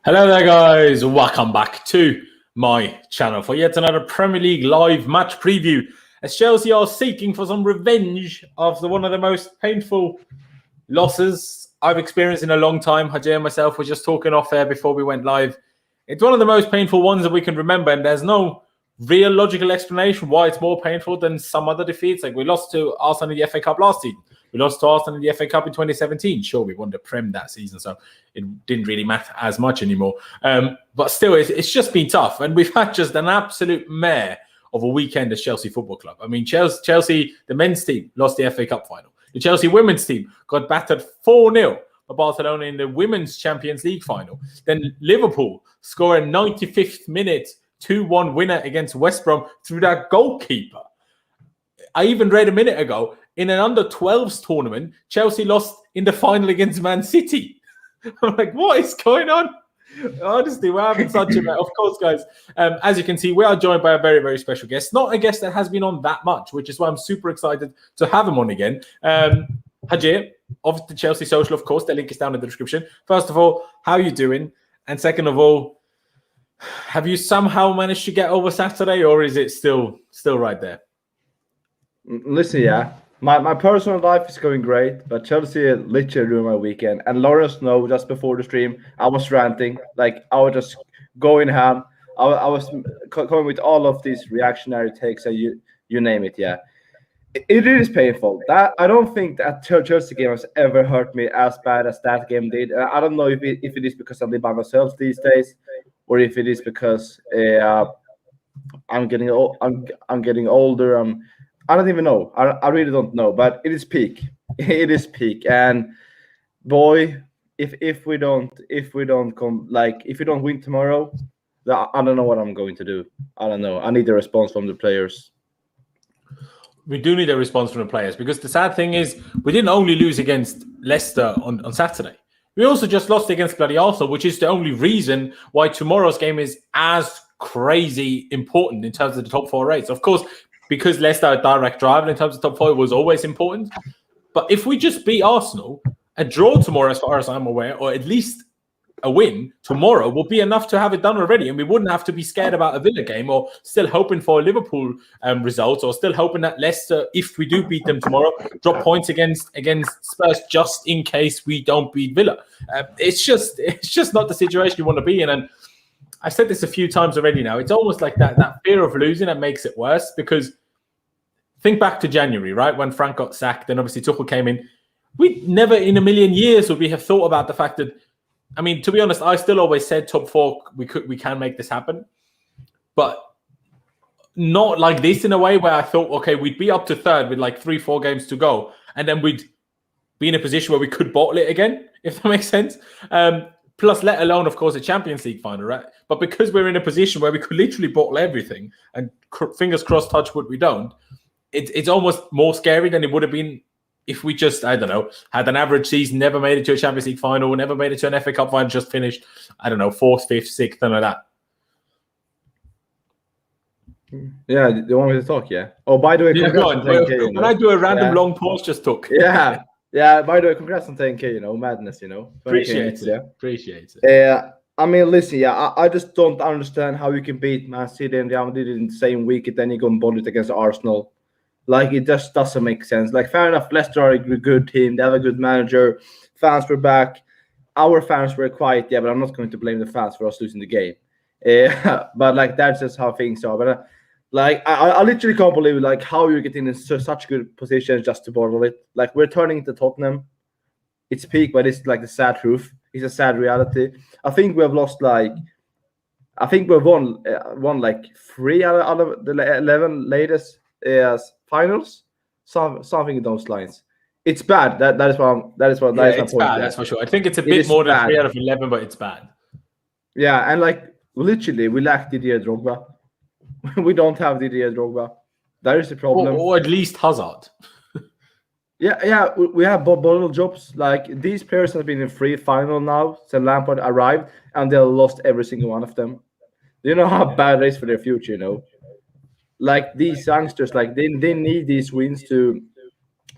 Hello there, guys. Welcome back to my channel for yet another Premier League live match preview. As Chelsea are seeking for some revenge after one of the most painful losses I've experienced in a long time. Hajir and myself were just talking off air before we went live. It's one of the most painful ones that we can remember, and there's no real logical explanation why it's more painful than some other defeats. Like we lost to Arsenal in the FA Cup last season. We lost to Arsenal in the FA Cup in 2017. Sure, we won the Prem that season, so it didn't really matter as much anymore. But still, it's just been tough. And we've had just an absolute mare of a weekend as Chelsea Football Club. I mean, Chelsea, the men's team, lost the FA Cup final. The Chelsea women's team got battered 4-0 by Barcelona in the Women's Champions League final. Then Liverpool score a 95th minute 2-1 winner against West Brom through that goalkeeper. I even read a minute ago, in an under-12s tournament, Chelsea lost in the final against Man City. I'm like, what is going on? Honestly, we're having such a... Of course, guys, as you can see, we are joined by a very, very special guest. Not a guest that has been on that much, which is why I'm super excited to have him on again. Hajir, of the Chelsea Social, of course. The link is down in the description. First of all, how are you doing? And second of all, have you somehow managed to get over Saturday, or is it still right there? Listen, yeah. My personal life is going great, but Chelsea literally ruined my weekend. And Laurenz know just before the stream, I was ranting. Like, I was just going ham. I was coming with all of these reactionary takes, and you name it, yeah. It is painful. That I don't think that Chelsea game has ever hurt me as bad as that game did. I don't know if it is because I live by myself these days, or if it is because I'm getting old. I'm getting older. I don't even know. I really don't know. But it is peak. It is peak. And boy, if we don't win tomorrow, I don't know what I'm going to do. I don't know. I need a response from the players. We do need a response from the players, because the sad thing is we didn't only lose against Leicester on Saturday. We also just lost against bloody Arsenal, which is the only reason why tomorrow's game is as crazy important in terms of the top four race. Of course, because Leicester are direct driver in terms of top four, was always important. But if we just beat Arsenal, a draw tomorrow, as far as I'm aware, or at least a win tomorrow, will be enough to have it done already. And we wouldn't have to be scared about a Villa game, or still hoping for a Liverpool result, or still hoping that Leicester, if we do beat them tomorrow, drop points against Spurs just in case we don't beat Villa. It's just not the situation you want to be in. And I've said this a few times already now. It's almost like that fear of losing that makes it worse, because think back to January, right? When Frank got sacked and obviously Tuchel came in. We never in a million years would we have thought about the fact that, I mean, to be honest, I still always said top four, we can make this happen. But not like this, in a way where I thought, okay, we'd be up to third with like 3-4 games to go, and then we'd be in a position where we could bottle it again, if that makes sense. Plus, let alone, of course, a Champions League final, right? But because we're in a position where we could literally bottle everything, and fingers crossed, touch wood, we don't, it's almost more scary than it would have been if we just, I don't know, had an average season, never made it to a Champions League final, never made it to an FA Cup final, just finished, I don't know, 4th, 5th, 6th, something like that. Yeah, you want me to talk, yeah? Oh, by the way, congrats on 10K, when I do a random long pause, just talk. Yeah. Yeah, by the way, congrats on 10K, madness, Appreciate it. Yeah. Appreciate it. I mean, listen, yeah, I just don't understand how you can beat Man City and Real Madrid in the same week, and then you go and bond it against Arsenal. Like, it just doesn't make sense. Like, fair enough, Leicester are a good team. They have a good manager. Fans were back. Our fans were quiet, yeah, but I'm not going to blame the fans for us losing the game. But, like, that's just how things are. But, I literally can't believe, like, how you're getting in such good positions just to bottle it. Like, we're turning into Tottenham. It's peak, but it's, like, the sad truth. It's a sad reality. I think we have lost, like... I think we've won like 3 out of the 11 latest finals. Something in those lines. It's bad. That is what it's my point. Bad, that's for sure. I think it's a bit more than 3 out of 11, but it's bad. Yeah, and like literally, we lack Didier Drogba. We don't have Didier Drogba. That is the problem. Or at least Hazard. Yeah, we have bottle jobs. Like, these players have been in 3 final now since Lampard arrived, and they lost every single one of them. Do you know how bad it is for their future? Like, these youngsters, like they need these wins to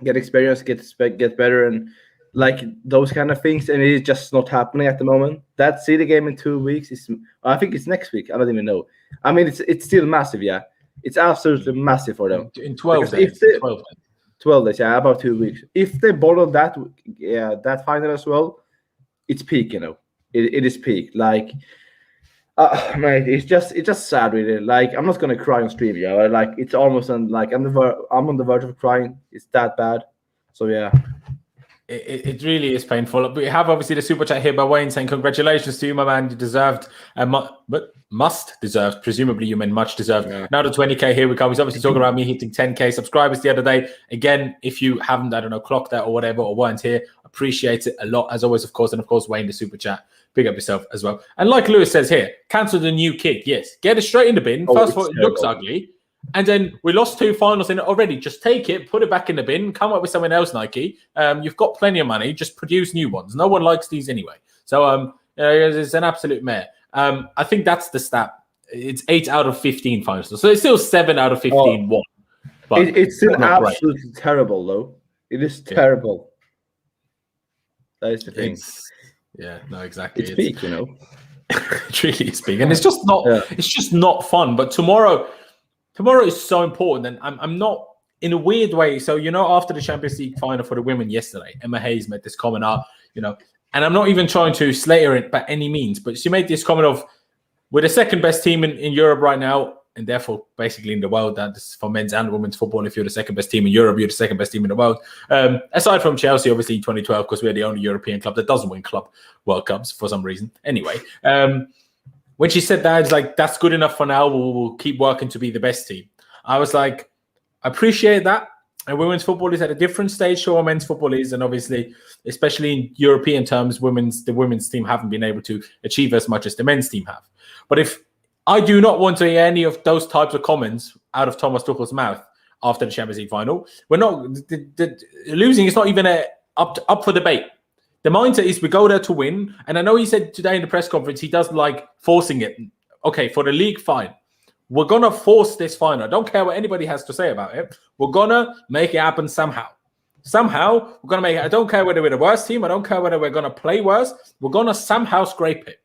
get experience, get better, and like those kind of things, and it's just not happening at the moment. That City game in 2 weeks is, I think it's next week. I don't even know. I mean, it's still massive, yeah. It's absolutely massive for them. In 12 Because days. if 12 days. 12 days, yeah, about 2 weeks. If they bottle that final as well, it's peak, you know. It is peak. Like, mate, it's just sad, really. Like, I'm not gonna cry on stream, yeah. Like, it's almost I'm on the verge of crying. It's that bad. So yeah. It really is painful. We have obviously the super chat here by Wayne saying, congratulations to you, my man. You deserved, but must deserved. Presumably you meant much deserved. Yeah. Now the 20K, here we come. He's obviously talking about me hitting 10K subscribers the other day. Again, if you haven't, I don't know, clocked that or whatever, or weren't here, appreciate it a lot, as always, of course. And of course, Wayne, the super chat. Big up yourself as well. And like Lewis says here, cancel the new kit. Yes, get it straight in the bin. First of all, it looks ugly. And then we lost 2 finals in it already. Just take it, put it back in the bin, come up with something else, Nike. You've got plenty of money. Just produce new ones. No one likes these anyway. So it's an absolute mare. I think that's the stat. It's 8 out of 15 finals. So it's still 7 out of 15 won. But it's still absolutely terrible, though. It is terrible. That is the thing. Exactly. It's peak, you know. It really is big. And it's just not it's just not fun. But tomorrow is so important, and I'm not in a weird way. So, you know, after the Champions League final for the women yesterday, Emma Hayes made this comment out, you know, and I'm not even trying to slay her by any means, but she made this comment of, we're the second best team in Europe right now, and therefore basically in the world. That's for men's and women's football. If you're the second best team in Europe, you're the second best team in the world. Aside from Chelsea, obviously in 2012, because we're the only European club that doesn't win club World Cups for some reason. Anyway, when she said that, it's like, that's good enough for now. We'll keep working to be the best team. I was like, I appreciate that. And women's football is at a different stage to what men's football is. And obviously, especially in European terms, the women's team haven't been able to achieve as much as the men's team have. But if I do not want to hear any of those types of comments out of Thomas Tuchel's mouth after the Champions League final, we're not losing. It's not even up for debate. The mindset is we go there to win. And I know he said today in the press conference, he doesn't like forcing it. Okay, for the league, fine. We're going to force this final. I don't care what anybody has to say about it. We're going to make it happen somehow. Somehow, we're going to make it. I don't care whether we're the worst team. I don't care whether we're going to play worse. We're going to somehow scrape it.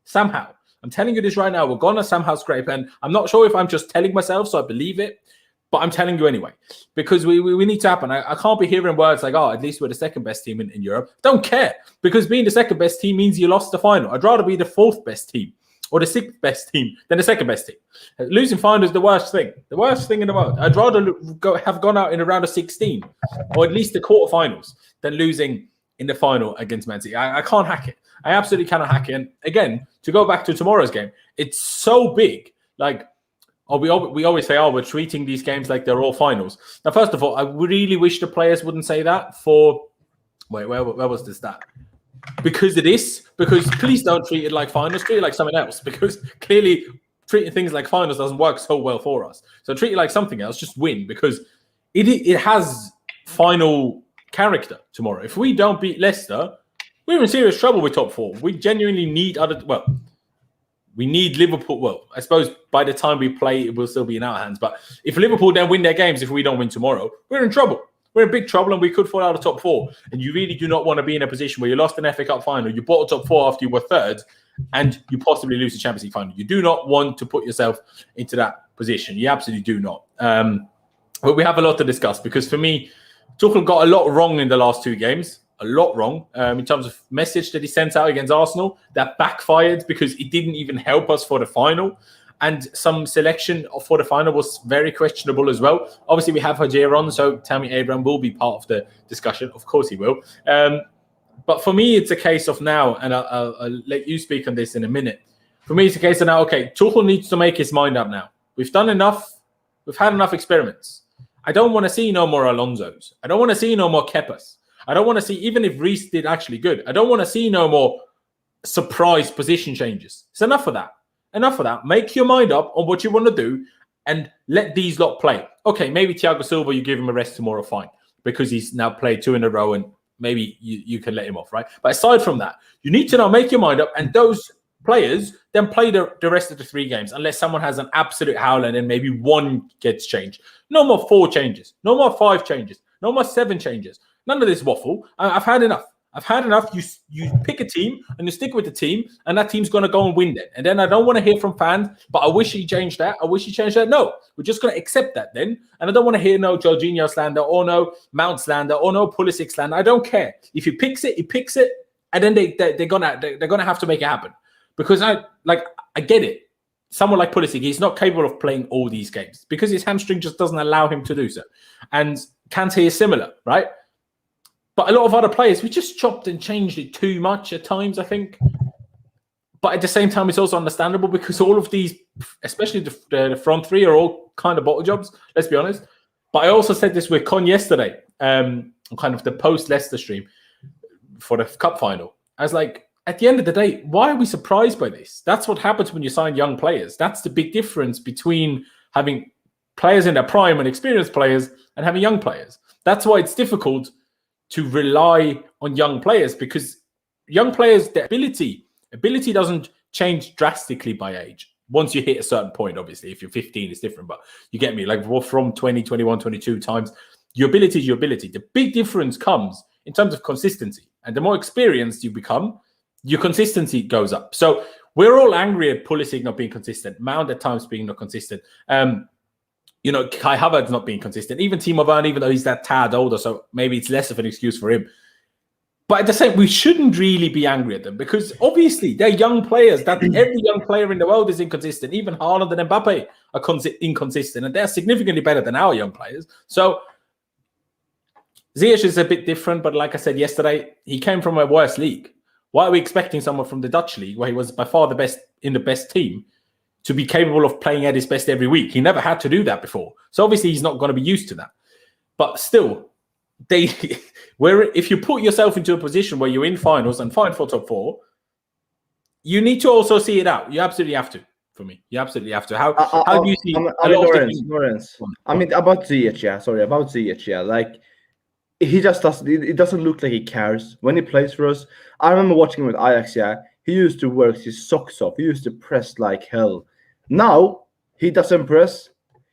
Somehow. I'm telling you this right now. We're going to somehow scrape it. And I'm not sure if I'm just telling myself, so I believe it. But I'm telling you anyway, because we need to happen. I can't be hearing words like, oh, at least we're the second best team in Europe. Don't care, because being the second best team means you lost the final. I'd rather be the fourth best team or the sixth best team than the second best team. Losing final is the worst thing in the world. I'd rather have gone out in a round of 16 or at least the quarterfinals than losing in the final against Man City. I can't hack it. I absolutely cannot hack it. And again, to go back to tomorrow's game, it's so big. Like, we always say, we're treating these games like they're all finals. Now, first of all, I really wish the players wouldn't say that for... Wait, where was this stat? Because it is. Because please don't treat it like finals. Treat it like something else. Because clearly treating things like finals doesn't work so well for us. So treat it like something else. Just win. Because it has final character tomorrow. If we don't beat Leicester, we're in serious trouble with top four. We genuinely need we need Liverpool. Well, I suppose by the time we play, it will still be in our hands. But if Liverpool then win their games, if we don't win tomorrow, we're in trouble. We're in big trouble, and we could fall out of top four. And you really do not want to be in a position where you lost an FA Cup final, you bought a top four after you were third, and you possibly lose the Champions League final. You do not want to put yourself into that position. You absolutely do not. But we have a lot to discuss, because for me, Tuchel got a lot wrong in the last 2 games. A lot wrong in terms of message that he sent out against Arsenal that backfired, because it didn't even help us for the final, and some selection for the final was very questionable as well. Obviously, we have Hajir on, so Tammy Abraham will be part of the discussion. Of course, he will. But for me, it's a case of now, and I'll let you speak on this in a minute. For me, it's a case of now. Okay, Tuchel needs to make his mind up now. We've done enough. We've had enough experiments. I don't want to see no more Alonsos. I don't want to see no more Kepas. I don't want to see, even if Reece did actually good, I don't want to see no more surprise position changes. It's enough of that. Enough of that. Make your mind up on what you want to do and let these lot play. Okay, maybe Thiago Silva, you give him a rest tomorrow, fine, because he's now played 2 in a row and maybe you can let him off, right? But aside from that, you need to now make your mind up, and those players then play the rest of the 3 games, unless someone has an absolute howler and then maybe 1 gets changed. No more 4 changes. No more 5 changes. No more 7 changes. None of this waffle. I've had enough. I've had enough. You pick a team and you stick with the team, and that team's going to go and win then. And then I don't want to hear from fans, but I wish he changed that. I wish he changed that. No, we're just going to accept that then. And I don't want to hear no Jorginho slander or no Mount slander or no Pulisic slander. I don't care. If he picks it, he picks it, and then they're gonna have to make it happen. Because I get it. Someone like Pulisic, he's not capable of playing all these games because his hamstring just doesn't allow him to do so. And Kante is similar, right? But a lot of other players, we just chopped and changed it too much at times, I think. But at the same time, it's also understandable because all of these, especially the front three, are all kind of bottle jobs, let's be honest. But I also said this with Con yesterday, kind of the post-Leicester stream for the cup final. I was like, at the end of the day, why are we surprised by this? That's what happens when you sign young players. That's the big difference between having players in their prime and experienced players and having young players. That's why it's difficult to rely on young players, because young players, the ability doesn't change drastically by age. Once you hit a certain point, obviously, if you're 15, it's different, but you get me. Like from 20, 21, 22 times, your ability is your ability. The big difference comes in terms of consistency. And the more experienced you become, your consistency goes up. So we're all angry at Pulisic not being consistent, Mount at times being not consistent. Kai Havertz not being consistent, even Timo Werner, even though he's that tad older, so maybe it's less of an excuse for him. But at the same, we shouldn't really be angry at them because obviously they're young players. That every young player in the world is inconsistent. Even Haaland and Mbappe are inconsistent, and they're significantly better than our young players. So Ziyech is a bit different, but like I said yesterday, he came from a worse league. Why are we expecting someone from the Dutch league, where he was by far the best in the best team, to be capable of playing at his best every week? He never had to do that before. So obviously he's not going to be used to that. But still, if you put yourself into a position where you're in finals and fight for top four, you need to also see it out. You absolutely have to, for me. You absolutely have to. How do you see Laurenz? I mean, about Ziyech, yeah. Like, he just doesn't. It doesn't look like he cares when he plays for us. I remember watching him with Ajax. Yeah, he used to work his socks off. He used to press like hell. Now he doesn't press.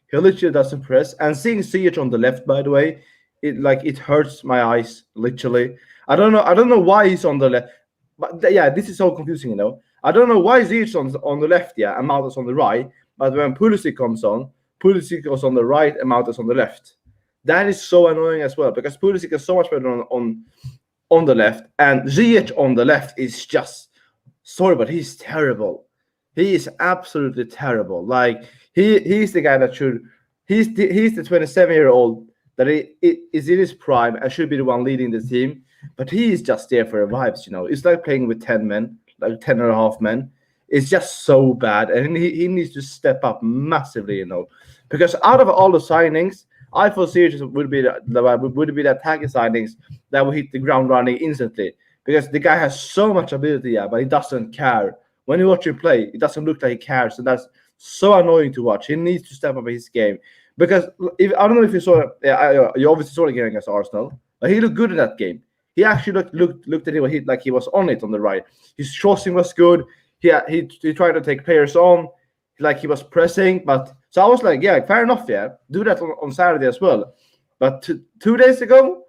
He literally doesn't press. And seeing Ziyech on the left, by the way, it hurts my eyes literally. I don't know why he's on the left. But yeah, this is so confusing. I don't know why Ziyech on the left. Yeah, and Mount is on the right. But when Pulisic comes on, Pulisic goes on the right and Mount is on the left. That is so annoying as well, because Pulisic is so much better on the left, and Ziyech on the left is just, sorry, but he's terrible. He is absolutely terrible. Like, he's the guy that should, he's the 27-year-old that is in his prime and should be the one leading the team, but he is just there for the vibes. It's like playing with 10 men, like 10 and a half men. It's just so bad, and he needs to step up massively, because out of all the signings, I thought Ziyech would be the attacking signings that will hit the ground running instantly, because the guy has so much ability, but he doesn't care. When you watch him play, it doesn't look like he cares, and that's so annoying to watch. He needs to step up his game, because I don't know if you saw, you obviously saw the game against Arsenal, but he looked good in that game. He actually looked at it like he was on it on the right. His crossing was good. He tried to take players on, like he was pressing, but. So I was like, yeah, fair enough, yeah. Do that on Saturday as well. But 2 days ago,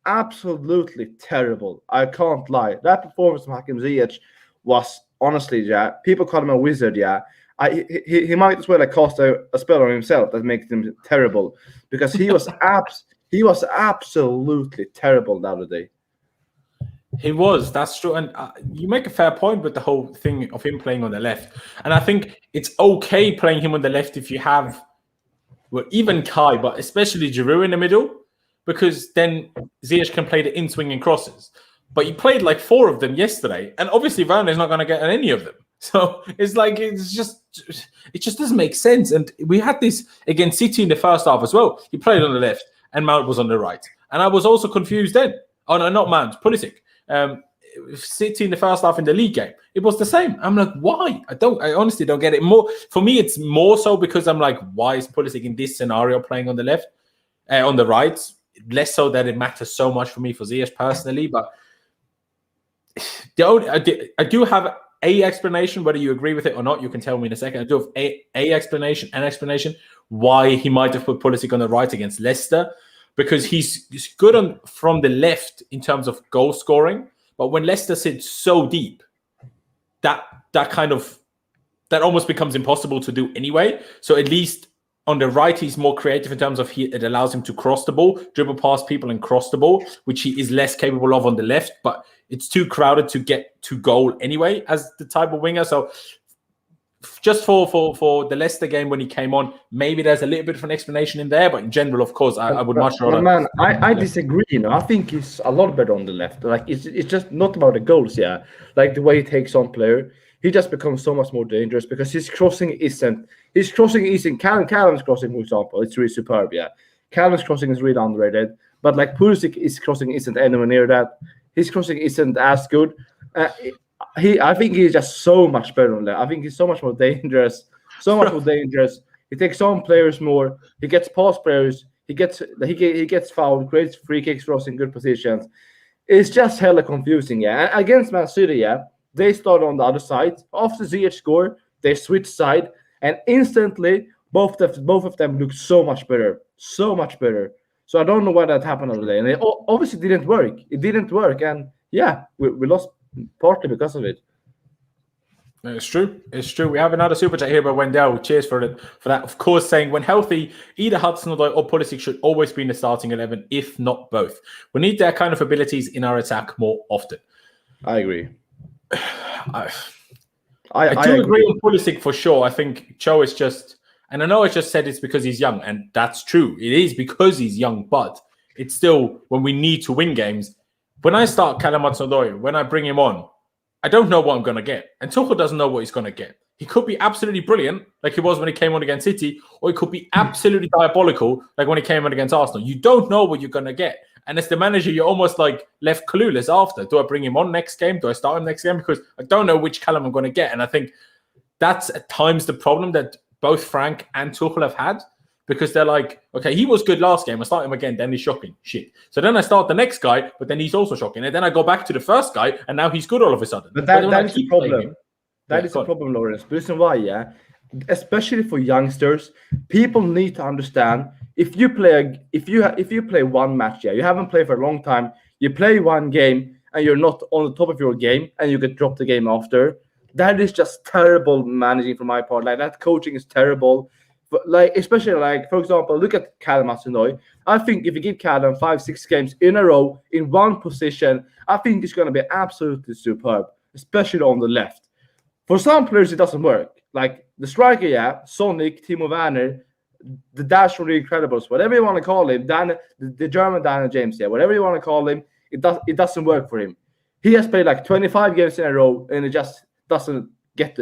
absolutely terrible. I can't lie. That performance from Hakim Ziyech was, honestly, yeah, people call him a wizard, yeah. He might as well have cast a spell on himself that makes him terrible, because he was absolutely terrible the other day. He was, that's true. And you make a fair point with the whole thing of him playing on the left. And I think it's okay playing him on the left if you have, well, even Kai, but especially Giroud in the middle, because then Ziyech can play the in-swinging crosses. But he played like 4 of them yesterday, and obviously Varane is not going to get any of them. So it's like, it just doesn't make sense. And we had this against City in the first half as well. He played on the left and Mount was on the right. And I was also confused then. Oh, no, not Mount, Pulisic. City in the first half in the league game, it was the same. I'm like, why? I honestly don't get it. More for me, it's more so because I'm like, why is Pulisic in this scenario playing on the left, on the right? Less so that it matters so much for me for Ziyech personally, but I do have a explanation. Whether you agree with it or not, you can tell me in a second. I do have an explanation why he might have put Pulisic on the right against Leicester. Because he's good from the left in terms of goal scoring, But when Leicester sits so deep, that almost becomes impossible to do anyway. So at least on the right, he's more creative in terms of it allows him to cross the ball, dribble past people and cross the ball, which he is less capable of on the left, but it's too crowded to get to goal anyway as the type of winger. So just for the Leicester game when he came on, maybe there's a little bit of an explanation in there, but in general, of course, I would much rather. Man, I disagree. I think he's a lot better on the left. Like it's just not about the goals, yeah. Like the way he takes on player, he just becomes so much more dangerous because his crossing isn't. Callum's crossing, for example, it's really superb, yeah. Callum's crossing is really underrated, but like Pulisic's crossing isn't anywhere near that. His crossing isn't as good. I think he's just so much better on that. I think he's so much more dangerous. He takes on players more. He gets past players. He gets fouled, creates free kicks for us in good positions. It's just hella confusing, yeah. And against Man City, yeah, they start on the other side. After ZH score, they switch side, and instantly both of them look so much better. So I don't know why that happened over there. And it obviously didn't work. It didn't work, and yeah, we lost partly because of it. It's true. We have another super chat here by Wendell. Cheers for that. Of course, saying when healthy, either Hudson-Odoi or Pulisic should always be in the starting 11, if not both. We need their kind of abilities in our attack more often. I agree. I do agree on Pulisic for sure. I think Cho is just, and I know I just said it's because he's young, and that's true. It is because he's young, but it's still when we need to win games. When I start Callum Hudson-Odoi, when I bring him on, I don't know what I'm going to get. And Tuchel doesn't know what he's going to get. He could be absolutely brilliant, like he was when he came on against City, or he could be absolutely diabolical, like when he came on against Arsenal. You don't know what you're going to get. And as the manager, you're almost like left clueless after. Do I bring him on next game? Do I start him next game? Because I don't know which Callum I'm going to get. And I think that's at times the problem that both Frank and Tuchel have had. Because they're like, okay, he was good last game. I start him again, then he's shocking. Shit. So then I start the next guy, but then he's also shocking. And then I go back to the first guy, and now he's good all of a sudden. But that is the problem. That is the problem, Laurenz. The reason why, yeah, especially for youngsters, people need to understand if you play one match, yeah, you haven't played for a long time, you play one game and you're not on the top of your game and you get dropped the game after. That is just terrible managing from my part. Like that coaching is terrible. But like, especially like, for example, look at Callum Hudson-Odoi. I think if you give Callum 5-6 games in a row in one position, I think it's going to be absolutely superb, especially on the left. For some players, it doesn't work. Like the striker, yeah, Sonic, Timo Werner, the Dash from the Incredibles, whatever you want to call him, the German Daniel James, yeah, whatever you want to call him, it doesn't work for him. He has played like 25 games in a row, and it just doesn't get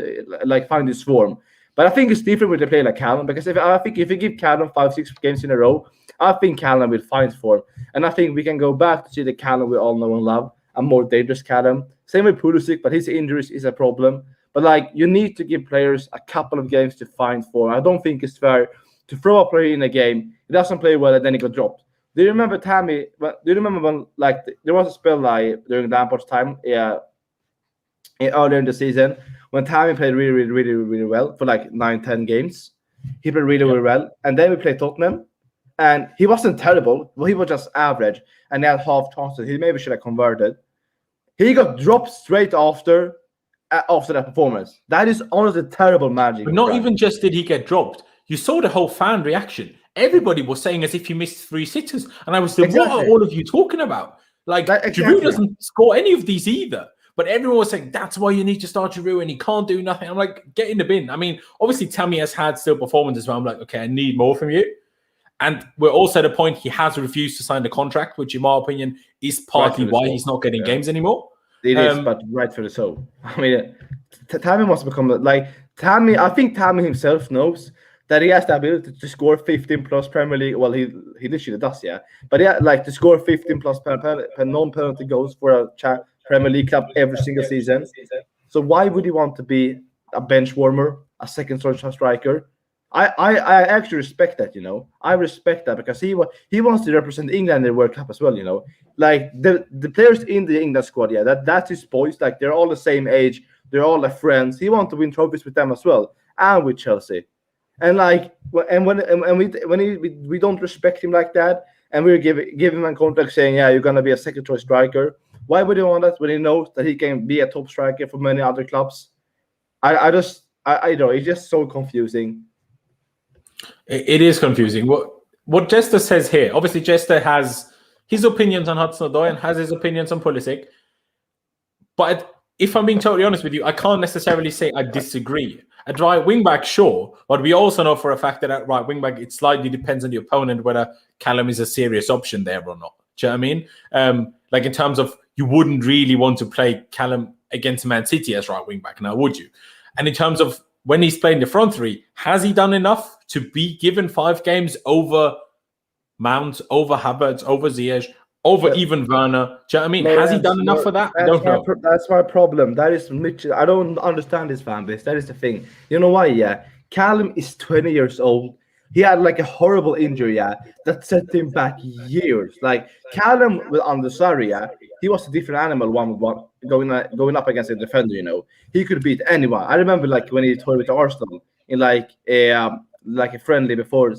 find his form. But I think it's different with a player like Callum, because if you give Callum 5-6 games in a row, I think Callum will find form. And I think we can go back to see the Callum we all know and love, a more dangerous Callum. Same with Pulisic, but his injuries is a problem. But like, you need to give players a couple of games to find form. I don't think it's fair to throw a player in a game, he doesn't play well, and then he got dropped. Do you remember Tammy? Do you remember when there was a spell during Lampard's time, earlier in the season, when Tammy played really well for like 9-10 games? He played really well, and then we played Tottenham, and he wasn't terrible, but he was just average, and he had half chances. He maybe should have converted. He got dropped straight after that performance. That is honestly terrible magic. But not even just did he get dropped. You saw the whole fan reaction. Everybody was saying as if he missed 3 sitters. And I was like, What are all of you talking about? Like, Giroud doesn't score any of these either. But everyone was saying, that's why you need to start Giroud, and he can't do nothing. I'm like, get in the bin. I mean, obviously, Tammy has had still performances where I'm like, okay, I need more from you. And we're also at a point he has refused to sign the contract, which in my opinion is partly why he's not getting games anymore. It is, but rightfully so. I mean, Tammy must become like Tammy. I think Tammy himself knows that he has the ability to score 15 plus Premier League. Well, he literally does, yeah. But yeah, like to score 15 plus per non-penalty goals for a Premier League club every single season. So why would he want to be a bench warmer, a second striker? I actually respect that, you know. I respect that because he wants to represent England in the World Cup as well, you know. Like the players in the England squad, yeah, that's his boys. Like they're all the same age, they're all like friends. He wants to win trophies with them as well, and with Chelsea. And like, when we don't respect him like that, and we give him a contract saying, yeah, you're gonna be a second choice striker. Why would he want that when he knows that he can be a top striker for many other clubs? I know it's just so confusing. It is confusing. What Jester says here, obviously Jester has his opinions on Hudson-Odoi and has his opinions on Pulisic. But if I'm being totally honest with you, I can't necessarily say I disagree. At right wing back, sure, but we also know for a fact that at right wing back, it slightly depends on the opponent whether Callum is a serious option there or not. Do you know what I mean? Like in terms of you wouldn't really want to play Callum against Man City as right wing back now, would you? And in terms of when he's playing the front three, has he done enough to be given 5 games over Mount, over Havertz, over Ziyech, over even Werner? Do you know what I mean? Has he done enough for that? I don't know. That's my problem. That is Mitchell. I don't understand his fan base. That is the thing. You know why? Yeah, Callum is 20 years old. He had like a horrible injury, that set him back years. Like Callum under Sarri, he was a different animal. One going up against a defender, he could beat anyone. I remember like when he toured with Arsenal in like a friendly before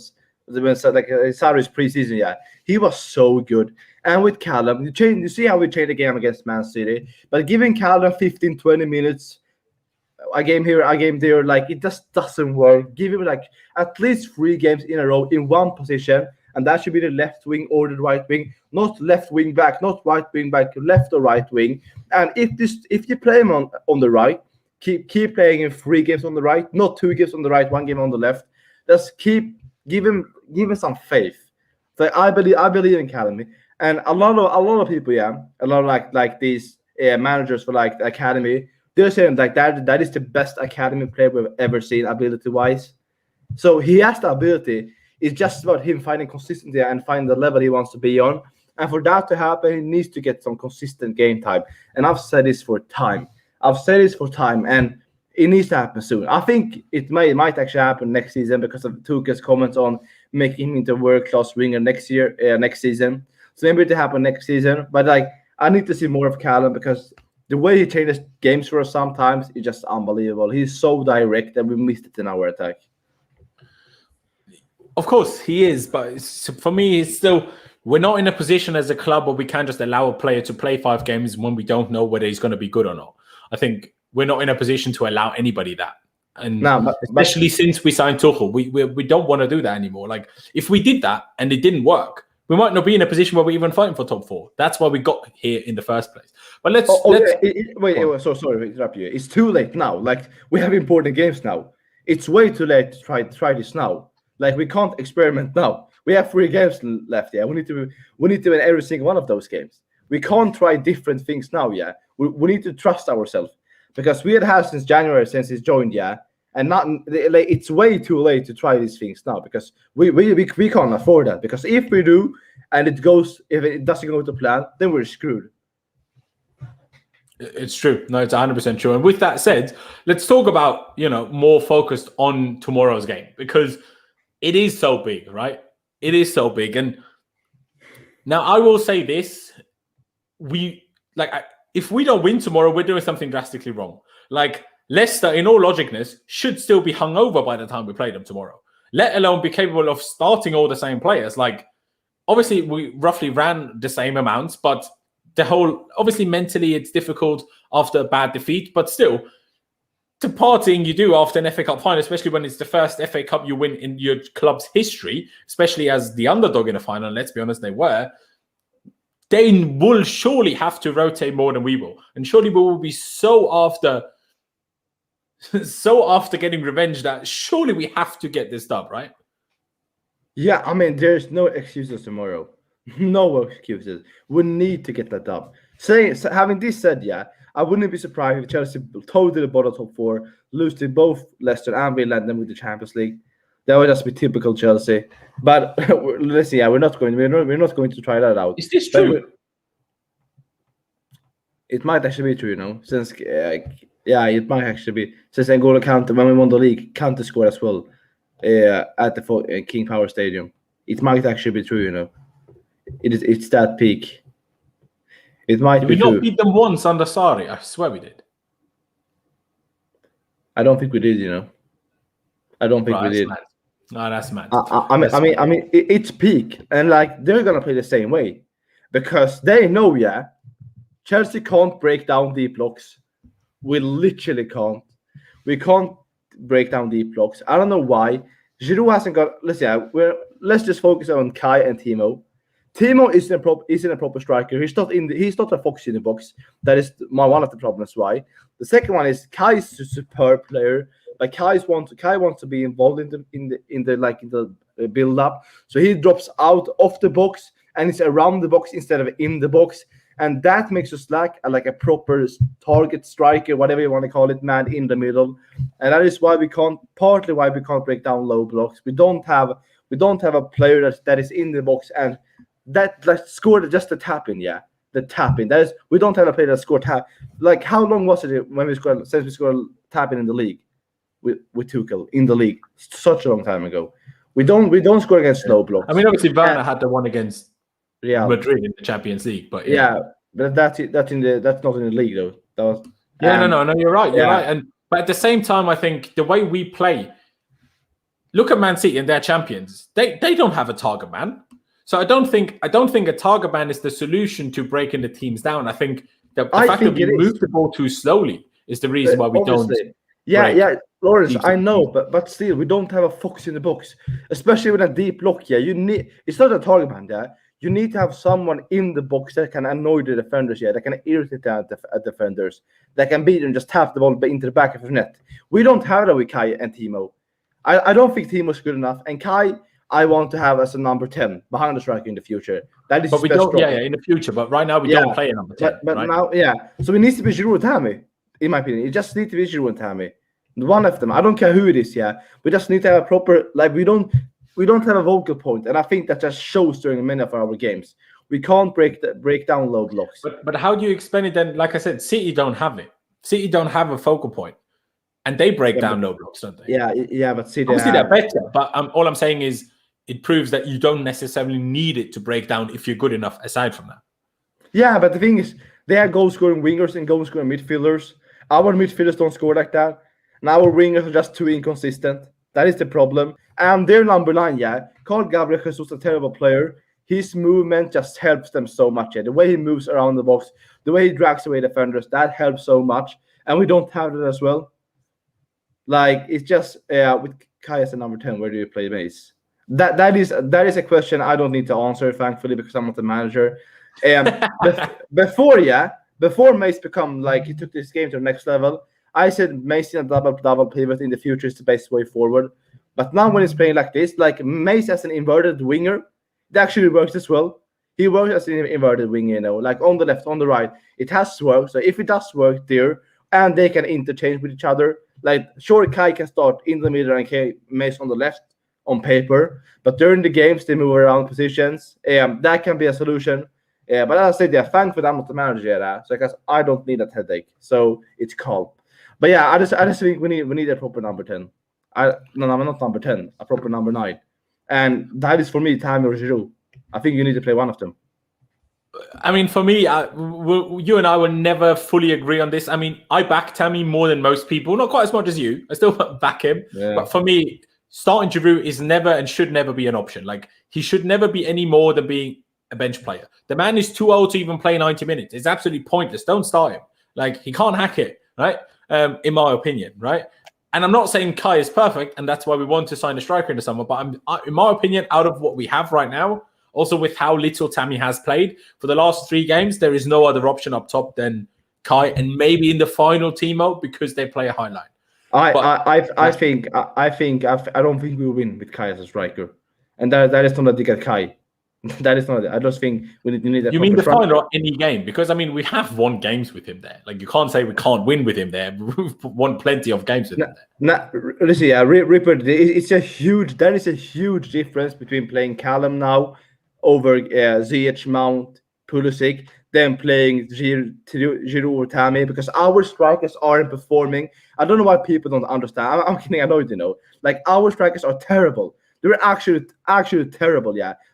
Sarri's preseason. He was so good. And with Callum, you see how we changed the game against Man City, but giving Callum 15-20 minutes. A game here, a game there, like it just doesn't work. Give him like at least 3 games in a row in one position, and that should be the left wing or the right wing, not left wing back, not right wing back, left or right wing. And if you play him on the right, keep playing him 3 games on the right, not 2 games on the right, 1 game on the left. Just give him some faith. So I believe in Academy, and a lot of people, a lot of like these managers for like the Academy. They're saying like that is the best academy player we've ever seen ability-wise. So he has the ability. It's just about him finding consistency and finding the level he wants to be on. And for that to happen, he needs to get some consistent game time. And I've said this for time. And it needs to happen soon. I think it might actually happen next season because of Tuchel's comments on making him into a world-class winger next season. So maybe it will happen next season. But like I need to see more of Callum because the way he changes games for us sometimes is just unbelievable. He's so direct that we missed it in our attack. Of course, he is. But for me, it's still, we're not in a position as a club where we can just allow a player to play 5 games when we don't know whether he's going to be good or not. I think we're not in a position to allow anybody that. And especially since we signed Tuchel, we don't want to do that anymore. Like, if we did that and it didn't work, we might not be in a position where we're even fighting for top 4. That's why we got here in the first place. But let's wait. So sorry to interrupt you. It's too late now. Like we have important games now. It's way too late to try this now. Like we can't experiment now. We have 3 games left. We need to win every single one of those games. We can't try different things now. We need to trust ourselves because we had since January since he's joined. And not like it's way too late to try these things now because we can't afford that. Because if we do and if it doesn't go to plan, then we're screwed. It's true. No, it's 100% true. And with that said, let's talk about more focused on tomorrow's game because it is so big, right? It is so big. And now I will say this: if we don't win tomorrow, we're doing something drastically wrong. Like. Leicester, in all logicness, should still be hungover by the time we play them tomorrow, let alone be capable of starting all the same players. Like, obviously, we roughly ran the same amounts, but obviously, mentally, it's difficult after a bad defeat, but still, the partying you do after an FA Cup final, especially when it's the first FA Cup you win in your club's history, especially as the underdog in a final, let's be honest, they will surely have to rotate more than we will. And surely we will be so after getting revenge that surely we have to get this dub, right? Yeah, I mean, there's no excuses tomorrow. No excuses. We need to get that dub. Having this said, I wouldn't be surprised if Chelsea totally bottom top 4, lose to both Leicester and Villa and then with the Champions League. That would just be typical Chelsea. But let's see. We're not going to try that out. Is this true? It might actually be true, since. It might actually be. Since N'Golo Kante, when we won the league, Kante scored as well at the King Power Stadium. It might actually be true, It's that peak. It might be true. Did we not beat them once under Sarri? I swear we did. I don't think we did, I don't think we did. Mad. No, that's mad. I mean, it's peak. And, like, they're going to play the same way. Because they know, Chelsea can't break down deep blocks. We literally can't. We can't break down deep blocks. I don't know why. Giroud hasn't got. Let's just focus on Kai and Timo. Timo isn't a proper striker. He's not a fox in the box. That is one of the problems. Why? The second one is Kai is a superb player. Like Kai wants to be involved in the build up. So he drops out of the box and it's around the box instead of in the box. And that makes us lack a proper target striker, whatever you want to call it, man in the middle. And that is partly why we can't break down low blocks. We don't have a player that is in the box and that scored just the tap in, the tap in. We don't have a player that scored tap. Like how long was it since we scored tap in the league with Tuchel in the league? Such a long time ago. We don't score against low blocks. I mean, obviously Varane had the one against Madrid in the Champions League, but but that's not in the league though. That was no, you're right. You're right. But at the same time, I think the way we play, look at Man City and they're champions. They don't have a target man. So I don't think a target man is the solution to breaking the teams down. I think the fact that we move the ball too slowly is the reason why we don't. Laurenz, I know, but still, we don't have a fox in the box, especially with a deep block. It's not a target man. You need to have someone in the box that can annoy the defenders. That can irritate the defenders. That can beat them, just tap the ball into the back of the net. We don't have that with Kai and Timo. I don't think Timo's good enough, and Kai I want to have as a number 10 behind the striker in the future. That is, but we don't. In the future. But right now we don't play a number 10. But right? now, so it needs to be Giroud and Tammy, in my opinion. It just needs to be Giroud and Tammy. One of them. I don't care who it is. We just need to have a proper we don't have a vocal point, and I think that just shows during many of our games. We can't break down low blocks. But how do you explain it then? Like I said, City don't have it. City don't have a focal point, and they break down low blocks, don't they? But City obviously they're better. But all I'm saying is it proves that you don't necessarily need it to break down if you're good enough. Aside from that, but the thing is, they are goal scoring wingers and goal scoring midfielders. Our midfielders don't score like that, and our wingers are just too inconsistent. That is the problem. And their number 9, Carl Gabriel Jesus, a terrible player. His movement just helps them so much. The way he moves around the box, the way he drags away defenders, that helps so much. And we don't have that as well. It's just with Kai as a number 10, where do you play Mace? That is a question I don't need to answer, thankfully, because I'm not the manager. Before Mace become he took this game to the next level, I said Mace in a double pivot in the future is the best way forward. But now when he's playing like this, Mace as an inverted winger, it actually works as well. He works as an inverted winger, on the left, on the right. It has to work. So if it does work there, and they can interchange with each other, sure, Kai can start in the middle and Mace on the left on paper, but during the games they move around positions. That can be a solution. But as I said, thankfully I'm not the manager, so because I don't need that headache, so it's calm. But I just think we need a proper number 10. I'm not number 10, a proper number 9. And that is for me, Tammy or Giroud. I think you need to play one of them. I mean, for me, you and I will never fully agree on this. I mean, I back Tammy more than most people, not quite as much as you. I still back him. Yeah. But for me, starting Giroud is never and should never be an option. He should never be any more than being a bench player. The man is too old to even play 90 minutes. It's absolutely pointless. Don't start him. He can't hack it, right? In my opinion, right? And I'm not saying Kai is perfect, and that's why we want to sign a striker in the summer. But in my opinion, out of what we have right now, also with how little Tammy has played for the last 3 games, there is no other option up top than Kai, and maybe in the final Timo because they play a high line. I don't think we will win with Kai as a striker, and that is not a dig at Kai. That is not it. I just think we need that. You mean the final or any game? Because we have won games with him there. You can't say we can't win with him there. We've won plenty of games with him there. Listen, Ripper, that is a huge difference between playing Callum now over Ziyech, Mount, Pulisic, then playing Giroud or Tammy, because our strikers aren't performing. I don't know why people don't understand. I'm getting annoyed, our strikers are terrible. They're actually terrible,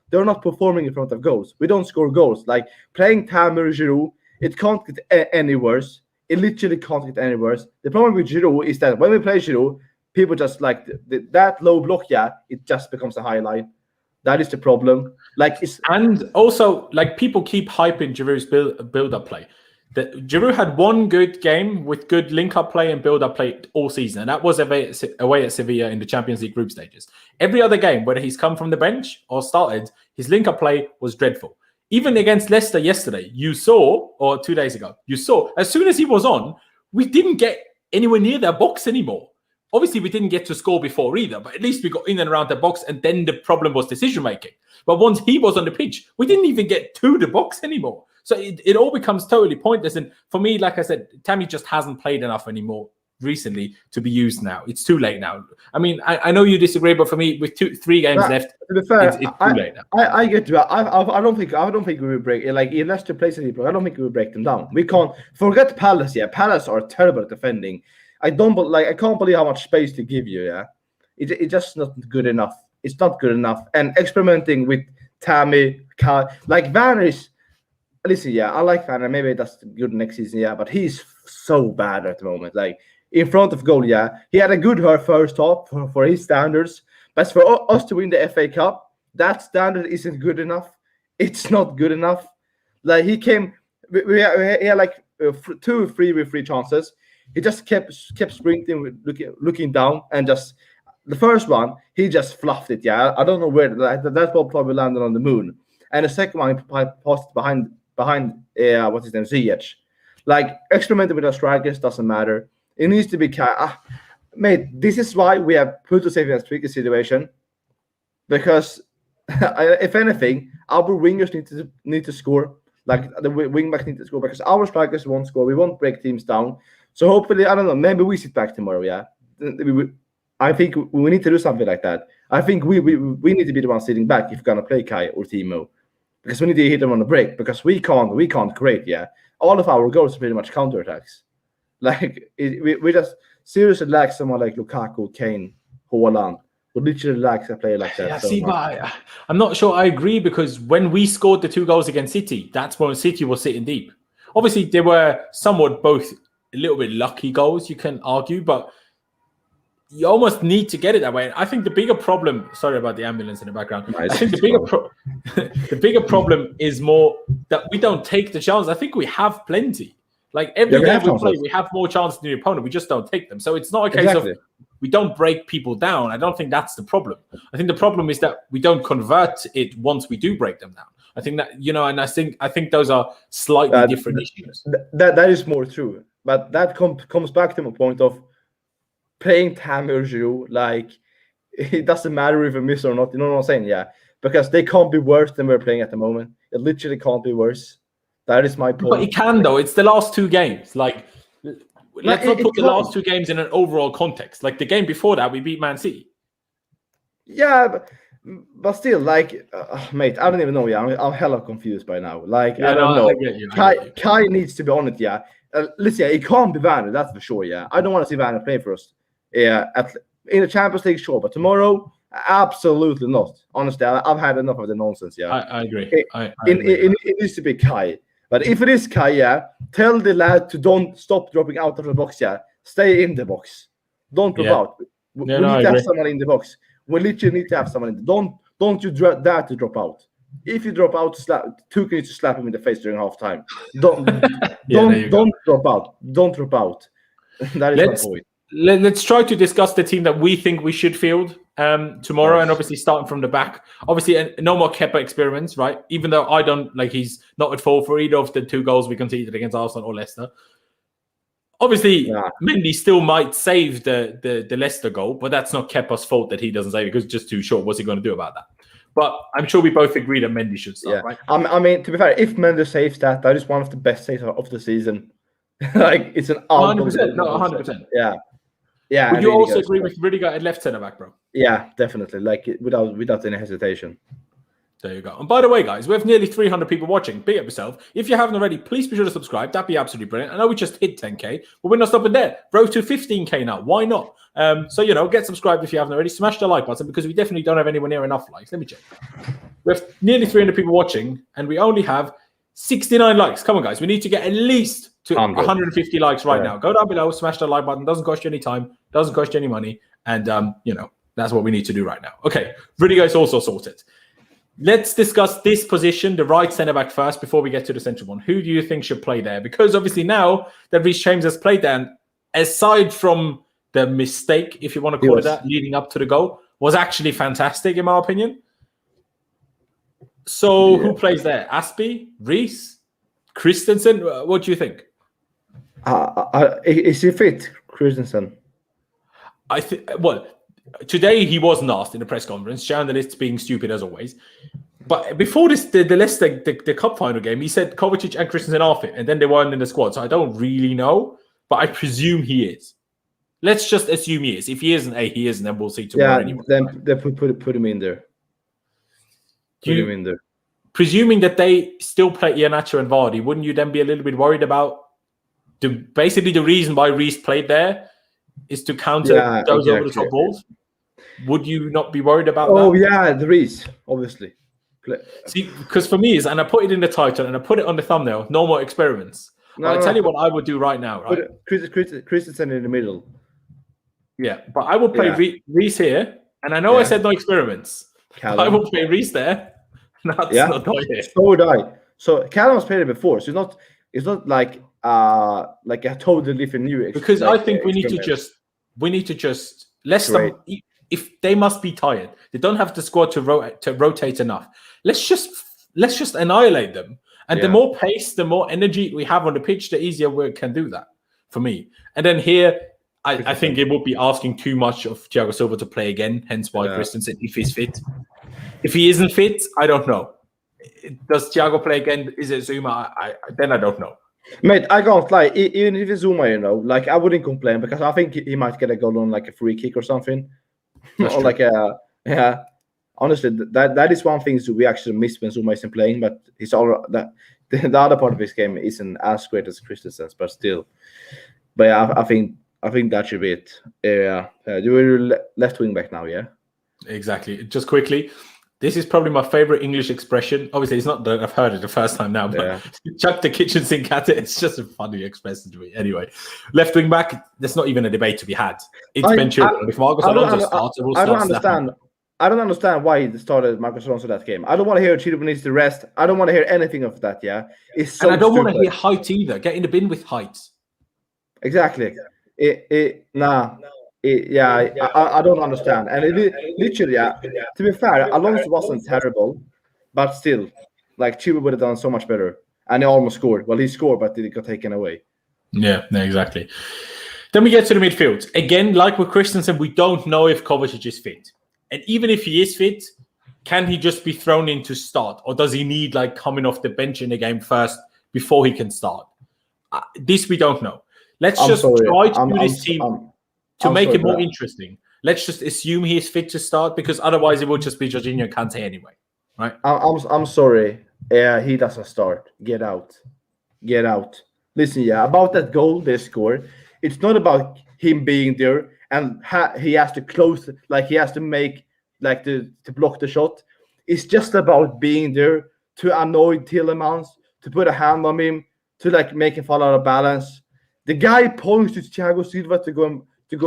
They're not performing in front of goals. We don't score goals. Playing Tammy or Giroud, it can't get any worse. It literally can't get any worse. The problem with Giroud is that when we play Giroud, people just that low block, it just becomes a highlight. That is the problem. And also, people keep hyping Giroud's build-up play. Giroud had one good game with good link-up play and build-up play all season, and that was away at Sevilla in the Champions League group stages. Every other game, whether he's come from the bench or started, his link-up play was dreadful. Even against Leicester yesterday, or 2 days ago, as soon as he was on, we didn't get anywhere near their box anymore. Obviously, we didn't get to score before either, but at least we got in and around the box, and then the problem was decision-making. But once he was on the pitch, we didn't even get to the box anymore. So it all becomes totally pointless. And for me, like I said, Tammy just hasn't played enough anymore recently to be used now. It's too late now. I mean, I know you disagree, but for me, with 3 games left, to be fair, it's too late now. I get you. I don't think we will break. Like, if Leicester plays people, I don't think we will break them down. We can't forget Palace. Yeah, Palace are terrible at defending. I can't believe how much space to give you. Yeah, it's just not good enough. It's not good enough. And experimenting with Tammy, like Varane is. Listen, yeah, I like Varane. Maybe that's good next season, yeah, but he's so bad at the moment. Like, in front of goal, yeah, he had a good first half for his standards, but for us to win the FA Cup, that standard isn't good enough. It's not good enough. Like, he had like 2 free chances. He just kept sprinting, looking down, and just the first one he just fluffed it. Yeah, I don't know where that ball probably landed on the moon, and the second one he passed behind what's his name, Ziyech. Like, experimenting with our strikers doesn't matter. It needs to be mate. This is why we have put us in a tricky situation, because if anything, our wingers need to score. Like, the wing backs need to score, because our strikers won't score. We won't break teams down. So hopefully, I don't know. Maybe we sit back tomorrow. Yeah, I think we need to do something like that. I think we need to be the ones sitting back if we're gonna play Kai or Timo. Because we need to hit them on the break, because we can't create, yeah. All of our goals are pretty much counterattacks. Like, we just seriously lack someone like Lukaku, Kane, Haaland. We literally lack a player like that. Yeah, so but I'm not sure I agree, because when we scored the 2 goals against City, that's when City was sitting deep. Obviously, they were somewhat both a little bit lucky goals, you can argue, but you almost need to get it that way. I think the bigger problem. Sorry about the ambulance in the background. Nice. I think the bigger problem is more that we don't take the chance. I think we have plenty. Like, every game we play, we have more chances than the opponent. We just don't take them. So it's not a case of we don't break people down. I don't think that's the problem. I think the problem is that we don't convert it once we do break them down. I think that, and I think those are slightly different issues. That is more true. But that comes back to my point of playing Tammy or Giroud. Like, it doesn't matter if we miss or not. You know what I'm saying? Yeah. Because they can't be worse than we're playing at the moment. It literally can't be worse. That is my point. But it can, though. It's the last 2 games. Like, let's not put the last 2 games in an overall context. Like, the game before that, we beat Man City. Yeah, but still, like, mate, I don't even know. Yeah, I'm hella confused by now. Like, I don't know. I get you. Kai needs to be on it. Yeah. Listen, it can't be Varane, that's for sure. Yeah, I don't want to see Varane play for us. Yeah, in the Champions League, sure, but tomorrow, absolutely not. Honestly, I've had enough of the nonsense. Yeah, I agree. It needs to be Kai. But if it is Kai, yeah, tell the lad to don't stop dropping out of the box. Yeah, stay in the box. Don't drop out. We need to have someone in the box. We literally need to have someone in. Don't you dare to drop out. If you drop out, Tuchel needs to slap him in the face during half time. Don't drop out. Don't drop out. That is my point. Let's try to discuss the team that we think we should field tomorrow, and obviously starting from the back. Obviously, no more Kepa experiments, right? Even though I don't like, he's not at fault for either of the 2 goals we conceded against Arsenal or Leicester. Obviously, Mendy still might save the Leicester goal, but that's not Kepa's fault that he doesn't save it, because it's just too short. What's he going to do about that? But I'm sure we both agree that Mendy should start, right? I mean, to be fair, if Mendy saves that is one of the best saves of the season. Like, it's an 100%. No, 100%. Yeah. Yeah. Would you also agree with Rudiger at left centre back, bro? Yeah, definitely. Like, without any hesitation. There you go. And by the way, guys, we have nearly 300 people watching. Big up yourself. If you haven't already, please be sure to subscribe. That'd be absolutely brilliant. I know we just hit 10K, but we're not stopping there. Road to 15K now. Why not? So, get subscribed if you haven't already. Smash the like button, because we definitely don't have anywhere near enough likes. Let me check. We have nearly 300 people watching, and we only have 69 likes. Come on, guys. We need to get at least to 150 likes right now. Go down below, smash the like button. Doesn't cost you any time. Doesn't cost you any money. And, that's what we need to do right now. Okay. Rudiger is also sorted. Let's discuss this position, the right centre-back first, before we get to the central one. Who do you think should play there? Because obviously now that Reece James has played there, and aside from the mistake, if you want to call it that, leading up to the goal, was actually fantastic, in my opinion. So who plays there? Aspie? Reece? Christensen? What do you think? Is he fit, Christensen? I think. Well, today he wasn't asked in the press conference. Journalists being stupid as always. But before this, the Leicester the cup final game, he said Kovacic and Christensen are fit, and then they weren't in the squad. So I don't really know, but I presume he is. Let's just assume he is. If he isn't, he isn't, then we'll see tomorrow. Yeah, anyway. then they put him in there. Put him in there. Presuming that they still play Iheanacho and Vardy, wouldn't you then be a little bit worried about basically the reason why Reece played there is to counter those over the top balls? Would you not be worried about that? Oh yeah, the Reece, obviously. See, because for me, and I put it in the title and I put it on the thumbnail, no more experiments. I'll tell you what I would do right now, right? Christensen in the middle. Yeah, but I will play Reece here, and I know I said no experiments. I will play Reece there. That's not here. So would I. So Callum's played it before, so it's not like a totally different new. Because I think we need to just Leicester. If they must be tired, they don't have the squad to rotate enough. Let's just annihilate them. And the more pace, the more energy we have on the pitch, the easier we can do that for me. And then here, I think it would be asking too much of Thiago Silva to play again. Hence why Christensen, if he's fit. If he isn't fit, I don't know. Does Thiago play again? Is it Zuma? Then I don't know. Mate, I can't lie. Even if it's Zuma, I wouldn't complain because I think he might get a goal on like a free kick or something. Or like honestly, that is one thing we actually miss when Zuma isn't playing. But he's all that the other part of his game isn't as great as Christensen's, but still. But yeah, I think that should be it. You're left wing back now, yeah. Exactly. Just quickly, this is probably my favorite English expression. Obviously, it's not that I've heard it the first time now, but chuck the kitchen sink at it. It's just a funny expression to me. Anyway, left wing back, there's not even a debate to be had. It's Ben Chilwell. If Marcos Alonso starts, it will start. I don't understand why he started Marcos Alonso that game. I don't want to hear Chilwell needs to rest. I don't want to hear anything of that. Yeah, it's so. And I don't want to hear height either. Get in the bin with height. Exactly. I don't understand. And literally, to be fair, Alonso wasn't terrible, but still, like Chilwell would have done so much better. And he almost scored. Well, he scored, but it got taken away. Yeah, exactly. Then we get to the midfield. Again, like with Christensen, we don't know if Kovacic is fit. And even if he is fit, can he just be thrown in to start? Or does he need like coming off the bench in the game first before he can start? This we don't know. Let's try to do this team to make it more interesting. Let's just assume he is fit to start because otherwise it will just be Jorginho and Kante anyway, right? I'm sorry. He doesn't start. Get out. Listen, about that goal they scored, it's not about him being there and he has to close, like he has to make, like to block the shot. It's just about being there to annoy Tielemans, to put a hand on him, to like make him fall out of balance. The guy points to Thiago Silva to go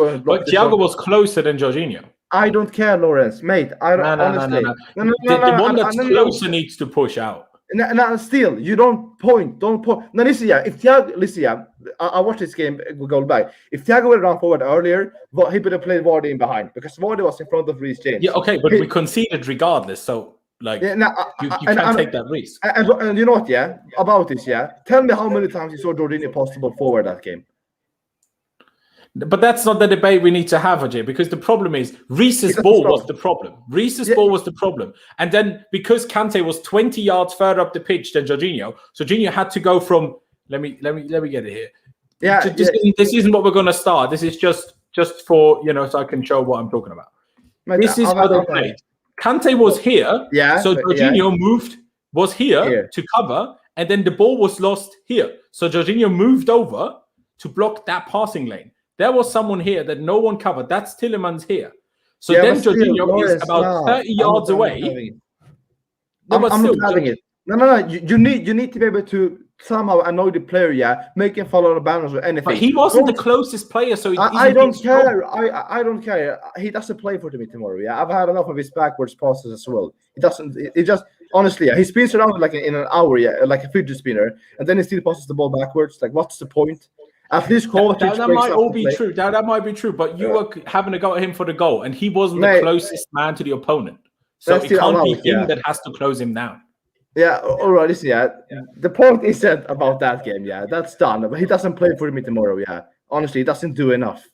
and block. But Thiago was closer than Jorginho. I don't care, Laurenz, mate. Honestly. No. The one that's closer needs to push out. No, still, you don't point. No, listen, if Thiago, I watched this game go back. If Thiago would have run forward earlier, he would have played Vardy in behind because Vardy was in front of Reece James. Yeah, okay, but we conceded regardless, so like you can't take that risk. And you know what? About this, tell me how many times you saw Jorginho possible forward that game. But that's not the debate we need to have, Hajir, because the problem is Reece's ball was the problem. Reece's ball was the problem. And then because Kante was 20 yards further up the pitch than Jorginho, so Jorginho had to go from let me get it here. This isn't what we're gonna start. This is just for so I can show what I'm talking about. This is how they played. Kante was here, so Jorginho was here to cover, and then the ball was lost here. So Jorginho moved over to block that passing lane. There was someone here that no one covered. That's Tielemans here. So then Jorginho is about 30 yards away. I'm not having it. No. You need to be able to somehow annoy the player, make him follow the banners or anything. But he wasn't the closest player, so I don't care. I don't care. He doesn't play for me tomorrow. I've had enough of his backwards passes as well. He doesn't. It just honestly, he spins around like in an hour, like a fidget spinner, and then he still passes the ball backwards. Like, what's the point? At least Kovacic that might all be true. That might be true. But you were having a go at him for the goal, and he wasn't the closest man to the opponent. So it can't be him that has to close him down. Yeah, all right. Listen, the point isn't about that game. That's done. But he doesn't play for me tomorrow. Honestly, he doesn't do enough.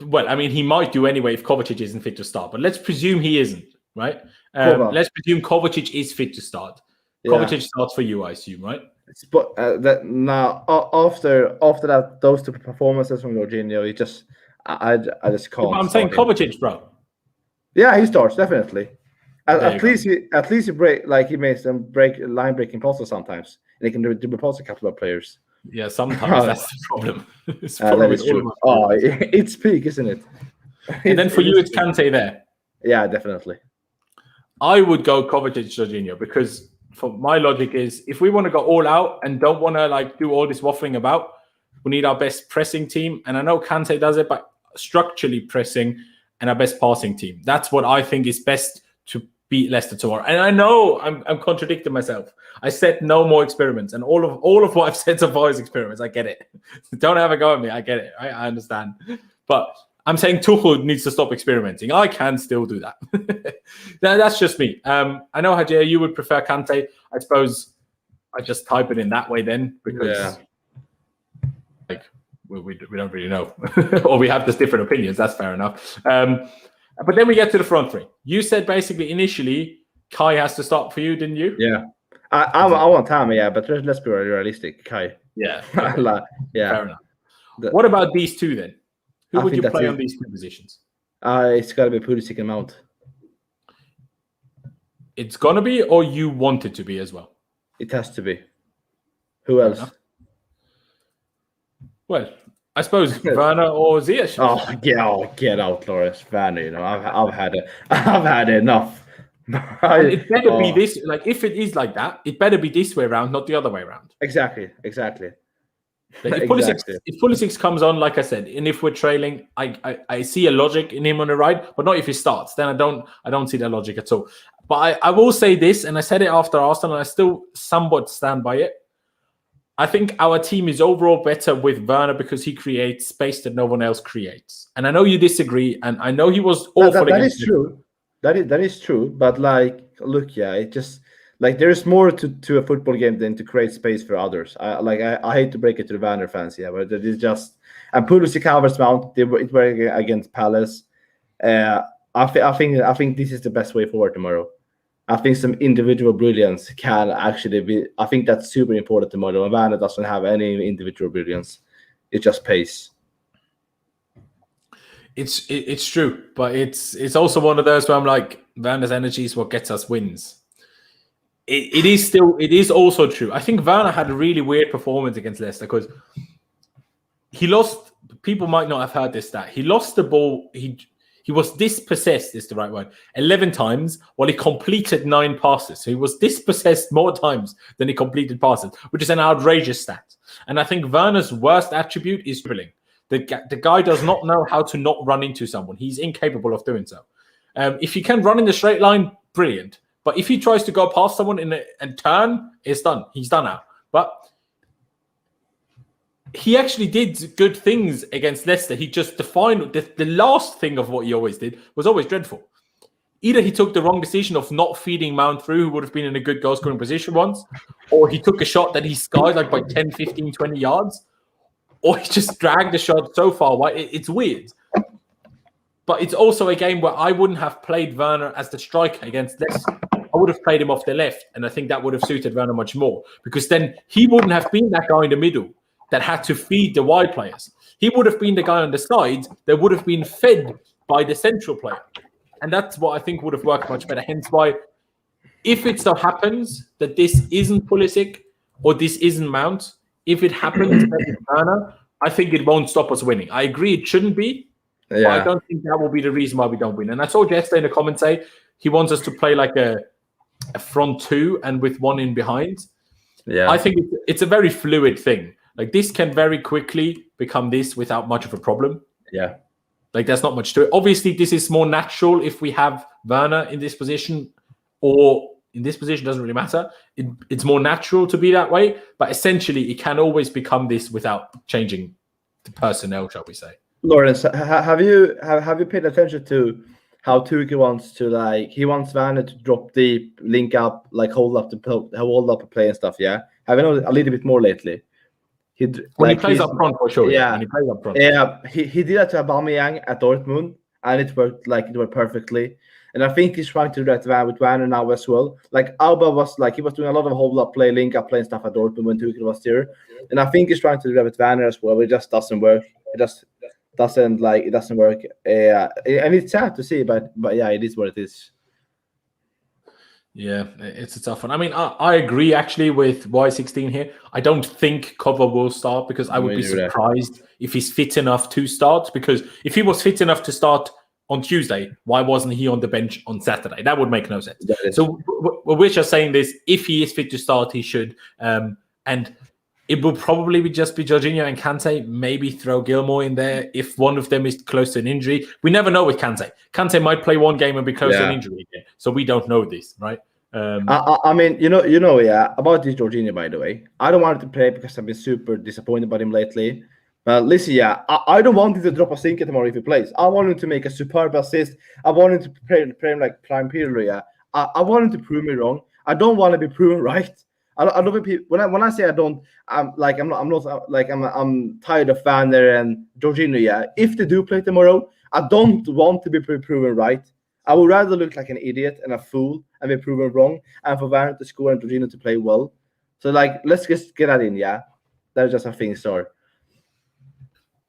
Well, I mean, he might do anyway if Kovacic isn't fit to start. But let's presume he isn't, right? Let's presume Kovacic is fit to start. Kovacic starts for you, I assume, right? But now after that, those two performances from Jorginho, he just I just can't. But I'm saying Kovacic, bro. Yeah, he starts definitely. At least he makes them line breaking passes sometimes, and he can dribble past a couple of players. Yeah, sometimes that's the problem. That is true. It's peak, isn't it? And then for you, it's Kante there. Yeah, definitely. I would go Kovacic, Jorginho, because for my logic is if we want to go all out and don't want to do all this waffling about, we need our best pressing team. And I know Kante does it, but structurally pressing and our best passing team. That's what I think is best to beat Leicester tomorrow. And I know I'm contradicting myself. I said no more experiments, and all of what I've said so far is experiments. I get it. Don't have a go at me. I get it. I understand. But I'm saying Tuchel needs to stop experimenting. I can still do that. That's just me. I know, Hajir, you would prefer Kante. I suppose I just type it in that way then, because we don't really know. Or we have just different opinions. That's fair enough. But then we get to the front three. You said basically initially Kai has to start for you, didn't you? Yeah. I want Tammy, but let's be realistic. Kai. Yeah. Fair enough. What about these two then? Who would you play on these two positions? It's got to be Pulisic and Mount. It's going to be, or you want it to be as well? It has to be. Who else? Well, I suppose Werner or Ziyech. Get out, Laurenz Vescoli. I've had enough. It better be this. If it is like that, it better be this way around, not the other way around. Exactly. If Pulisic comes on, like I said, and if we're trailing, I see a logic in him on the right, but not if he starts. Then I don't see that logic at all. But I will say this, and I said it after Arsenal, and I still somewhat stand by it. I think our team is overall better with Werner because he creates space that no one else creates. And I know you disagree, and I know he was awful. That is true. That is true. But look, it just there's more to a football game than to create space for others. I hate to break it to the Werner fans, but it is just. And Pulisic covers Mount. It were against Palace. I think this is the best way forward tomorrow. I think some individual brilliance can actually be. I think that's super important tomorrow. And Werner doesn't have any individual brilliance; it's just pace. It's true, but it's also one of those where I'm like, Werner's energy is what gets us wins. It is also true. I think Werner had a really weird performance against Leicester because he lost. People might not have heard this stat. He lost the ball. He was dispossessed, is the right word, 11 times while he completed 9 passes. So he was dispossessed more times than he completed passes, which is an outrageous stat. And I think Werner's worst attribute is dribbling. The guy does not know how to not run into someone. He's incapable of doing so. If he can run in the straight line, brilliant. But if he tries to go past someone and turn, it's done. He's done out. But he actually did good things against Leicester. He just defined the last thing of what he always did was always dreadful. Either he took the wrong decision of not feeding Mount through, who would have been in a good goal scoring position once, or he took a shot that he skied by 10, 15, 20 yards, or he just dragged the shot so far away. It's weird. But it's also a game where I wouldn't have played Werner as the striker against Leicester. I would have played him off the left, and I think that would have suited Werner much more because then he wouldn't have been that guy in the middle that had to feed the wide players. He would have been the guy on the side that would have been fed by the central player. And that's what I think would have worked much better. Hence why, if it so happens that this isn't Pulisic or this isn't Mount, if it happens that it's Werner, I think it won't stop us winning. I agree it shouldn't be, but I don't think that will be the reason why we don't win. And I saw yesterday in the comments say he wants us to play like a front two and with one in behind. Yeah, I think it's a very fluid thing. Like this can very quickly become this without much of a problem. yeah. Like there's not much to it. Obviously, this is more natural if we have Werner in this position, or in this position, doesn't really matter. It's more natural to be that way. But essentially, it can always become this without changing the personnel, shall we say. Laurenz, have you paid attention to how Tuchel wants to, like, he wants Werner to drop deep, link up, like hold up a play and stuff? Yeah, have you noticed a little bit more lately? When he plays up front, for sure. Yeah, when he plays up front. Yeah, he did that to Aubameyang at Dortmund, and it worked perfectly. And I think he's trying to do that with Werner now as well. Like Alba was like, he was doing a lot of hold up play, link up play and stuff at Dortmund when Tuchel was there. And I think he's trying to do that with Werner as well. It just doesn't work. It doesn't work. And it's sad to see, but yeah, it is what it is. Yeah, it's a tough one. I mean, I agree actually with Y16 here. I don't think Cover will start because I would be surprised if he's fit enough to start. Because if he was fit enough to start on Tuesday, why wasn't he on the bench on Saturday? That would make no sense. So we're just saying this. If he is fit to start, he should. And it will probably just be Jorginho and Kante. Maybe throw Gilmour in there if one of them is close to an injury. We never know with Kante. Kante might play one game and be close to an injury again. So we don't know this, right? I mean, yeah, about this Jorginho, by the way. I don't want him to play because I've been super disappointed about him lately. But listen, yeah, I don't want him to drop a stinker tomorrow if he plays. I want him to make a superb assist. I want him to play him like prime period. Yeah, I want him to prove me wrong. I don't want to be proven right. I don't when I say I don't, I'm tired of Werner and Jorginho. Yeah, if they do play tomorrow, I don't want to be proven right. I would rather look like an idiot and a fool and be proven wrong, and for Werner to score and Jorginho to play well. So like, let's just get that in. Yeah, that's just a thing. Sorry.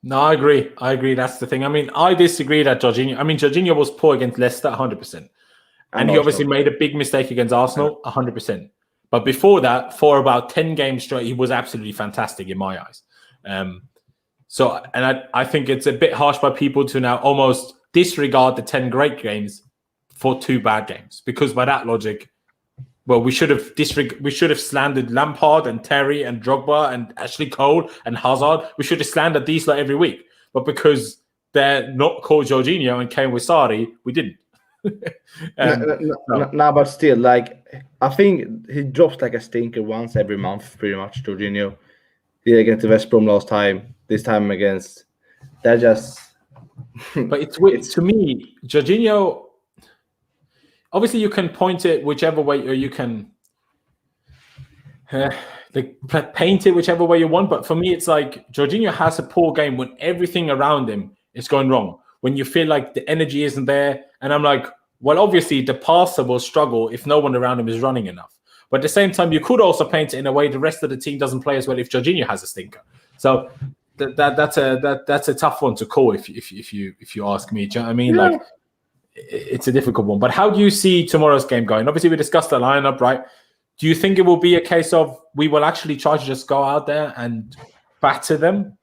No, I agree. That's the thing. I mean, I disagree that Jorginho was poor against Leicester, 100%, and he obviously made a big mistake against Arsenal, 100%. But before that, for about 10 games straight, he was absolutely fantastic in my eyes. I think it's a bit harsh by people to now almost disregard the 10 great games for 2 bad games, because by that logic, well, we should have slandered Lampard and Terry and Drogba and Ashley Cole and Hazard. We should have slandered these every week. But because they're not called Jorginho and came with Sarri, we didn't. No, but still, like, I think he drops like a stinker once every month, pretty much. Jorginho, yeah, against West Brom last time. This time against, they're just. But it's weird to me. Jorginho. Obviously, you can point it whichever way, or you can paint it whichever way you want. But for me, it's like Jorginho has a poor game when everything around him is going wrong. When you feel like the energy isn't there. And I'm like, well, obviously, the passer will struggle if no one around him is running enough. But at the same time, you could also paint it in a way the rest of the team doesn't play as well if Jorginho has a stinker. So that's a tough one to call if you ask me. Do you know what I mean? Yeah. Like, it's a difficult one. But how do you see tomorrow's game going? Obviously, we discussed the lineup, right? Do you think it will be a case of we will actually try to just go out there and batter them?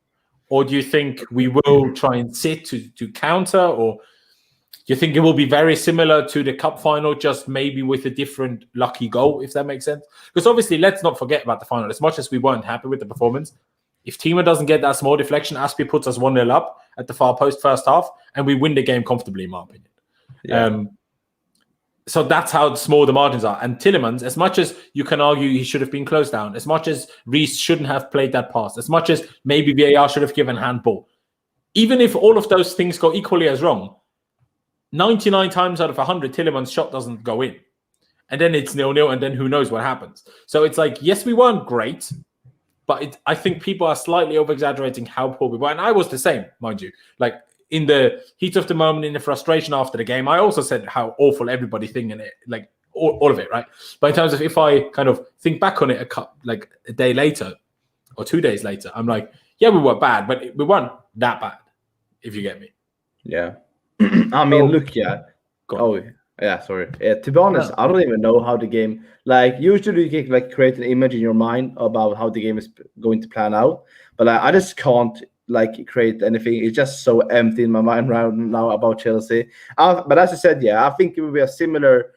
Or do you think we will try and sit to counter? Or do you think it will be very similar to the cup final, just maybe with a different lucky goal, if that makes sense? Because obviously, let's not forget about the final. As much as we weren't happy with the performance, if Timo doesn't get that small deflection, Aspie puts us 1-0 up at the far post first half, and we win the game comfortably, in my opinion. Yeah. So that's how small the margins are. And Tielemans, as much as you can argue he should have been closed down, as much as Reece shouldn't have played that pass, as much as maybe VAR should have given handball, even if all of those things go equally as wrong, 99 times out of 100, Tielemans' shot doesn't go in. And then it's 0-0, and then who knows what happens. So it's like, yes, we weren't great, but I think people are slightly over-exaggerating how poor we were. And I was the same, mind you. Like, in the heat of the moment, in the frustration after the game, I also said how awful everybody thinking it, like all of it, right? But in terms of if I kind of think back on it a day later or 2 days later, I'm like, yeah, we were bad, but we weren't that bad, if you get me. Yeah. I mean, look, yeah. Oh, yeah, sorry. To be honest, I don't even know how the game, like, usually you can like create an image in your mind about how the game is going to plan out, but I just can't like create anything. It's just so empty in my mind right now about Chelsea. But as I said, yeah, I think it will be a similar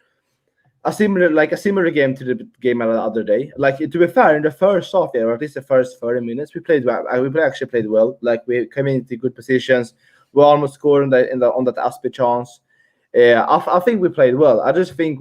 a similar game to the game the other day. Like, to be fair, in the first half, or at least the first 30 minutes, we played well. Actually played well. Like, we came into good positions. We almost scored on that Aspi chance. I think we played well. I just think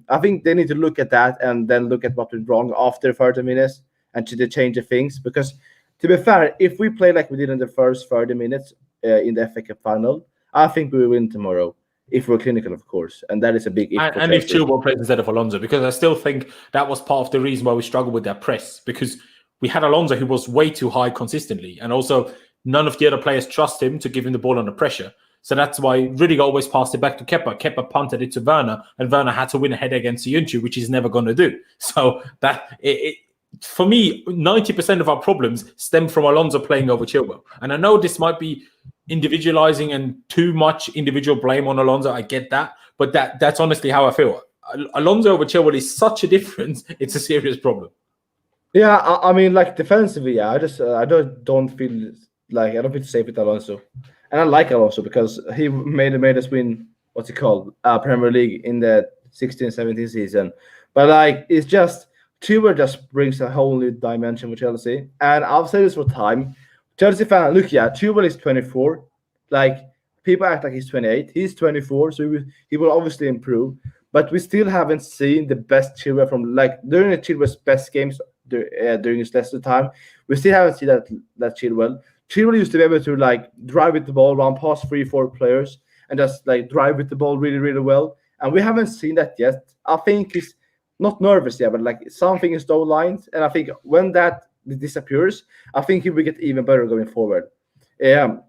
I think they need to look at that and then look at what went wrong after 30 minutes and to change the things. Because, to be fair, if we play like we did in the first 30 minutes in the FA Cup final, I think we will win tomorrow. If we're clinical, of course, and that is a big if. And if Tuchel plays instead of Alonso, because I still think that was part of the reason why we struggled with that press, because we had Alonso who was way too high consistently, and also none of the other players trust him to give him the ball under pressure. So that's why Rudiger always passed it back to Kepa. Kepa punted it to Werner, and Werner had to win a header against Yunchu, which he's never going to do. So for me, 90% of our problems stem from Alonso playing over Chilwell. And I know this might be individualizing and too much individual blame on Alonso. I get that. But that's honestly how I feel. Alonso over Chilwell is such a difference. It's a serious problem. Yeah, I mean, like, defensively, yeah, I don't feel like, I don't feel safe with Alonso. And I like Alonso because he made us win, what's it called, Premier League in the 16-17 season. But, like, it's just, Chilwell just brings a whole new dimension with Chelsea. And I've said this for time. Chelsea fan, look, yeah, Tuchel is 24. Like, people act like he's 28. He's 24, so he will obviously improve. But we still haven't seen the best Chilwell from, like, during the Chilwell's best games during his Leicester time. We still haven't seen that Chilwell. Chilwell used to be able to, like, drive with the ball, run past 3-4 players, and just, like, drive with the ball really, really well. And we haven't seen that yet. I think he's not nervous yet, but, like, something is those lines. And I think when that disappears, I think he will get even better going forward. Man,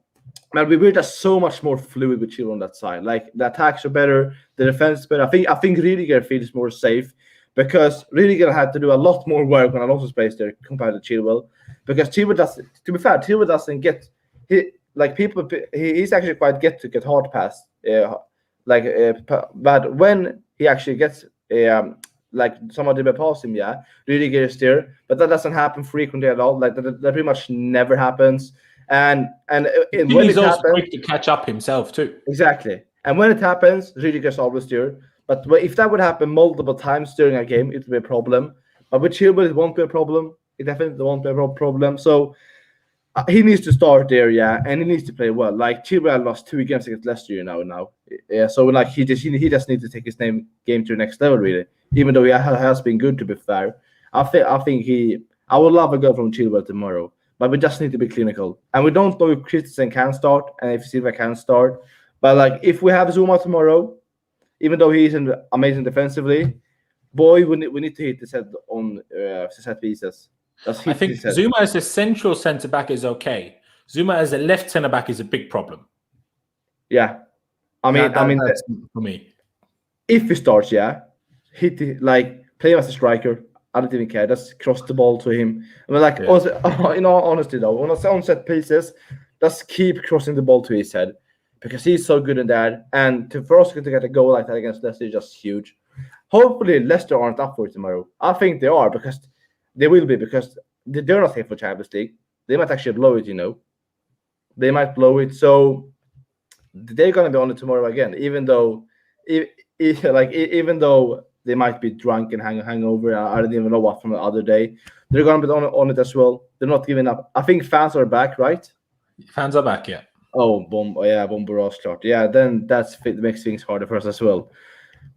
we're just so much more fluid with Chilwell on that side. Like, the attacks are better, the defense is better. I think Rudiger feels more safe because Rudiger had to do a lot more work when Alonso's placed there compared to Chilwell. Because Chilwell doesn't, to be fair, Chilwell doesn't get he's actually quite get hard pass. But when he actually gets like somebody will pass him, yeah, Rudiger is there, but that doesn't happen frequently at all. Like, that pretty much never happens. And when he's it also happens, quick to catch up himself too. Exactly. And when it happens, Rudiger's always there. But if that would happen multiple times during a game, it would be a problem. But with Chilwell, it won't be a problem. It definitely won't be a problem. So he needs to start there, yeah, and he needs to play well. Like, Chilwell lost 2 games against Leicester now. Yeah, so, like, he just needs to take his game to the next level, really. Even though he has been good, to be fair. I would love a goal from Chilwell tomorrow, but we just need to be clinical. And we don't know if Christensen can start and if Silva can start. But, like, if we have Zuma tomorrow, even though he isn't amazing defensively, boy, we need to hit the set on set pieces. I think Zuma as a central centre back is okay. Zuma as a left centre back is a big problem. Yeah, I mean, that's for me. If he starts, yeah, hit it, like, play him as a striker. I don't even care. Just cross the ball to him. I mean, like, also, in all honesty, though, on set pieces, just keep crossing the ball to his head because he's so good in that. And for us to get a goal like that against Leicester is just huge. Hopefully, Leicester aren't up for it tomorrow. I think they are because they will be, because they're not here for Champions League. They might actually blow it, They might blow it. So they're going to be on it tomorrow again, even though they might be drunk and hangover. I don't even know what from the other day. They're going to be on it as well. They're not giving up. I think fans are back, right? Fans are back, yeah. Oh, Bombarage start. Yeah, then that makes things harder for us as well.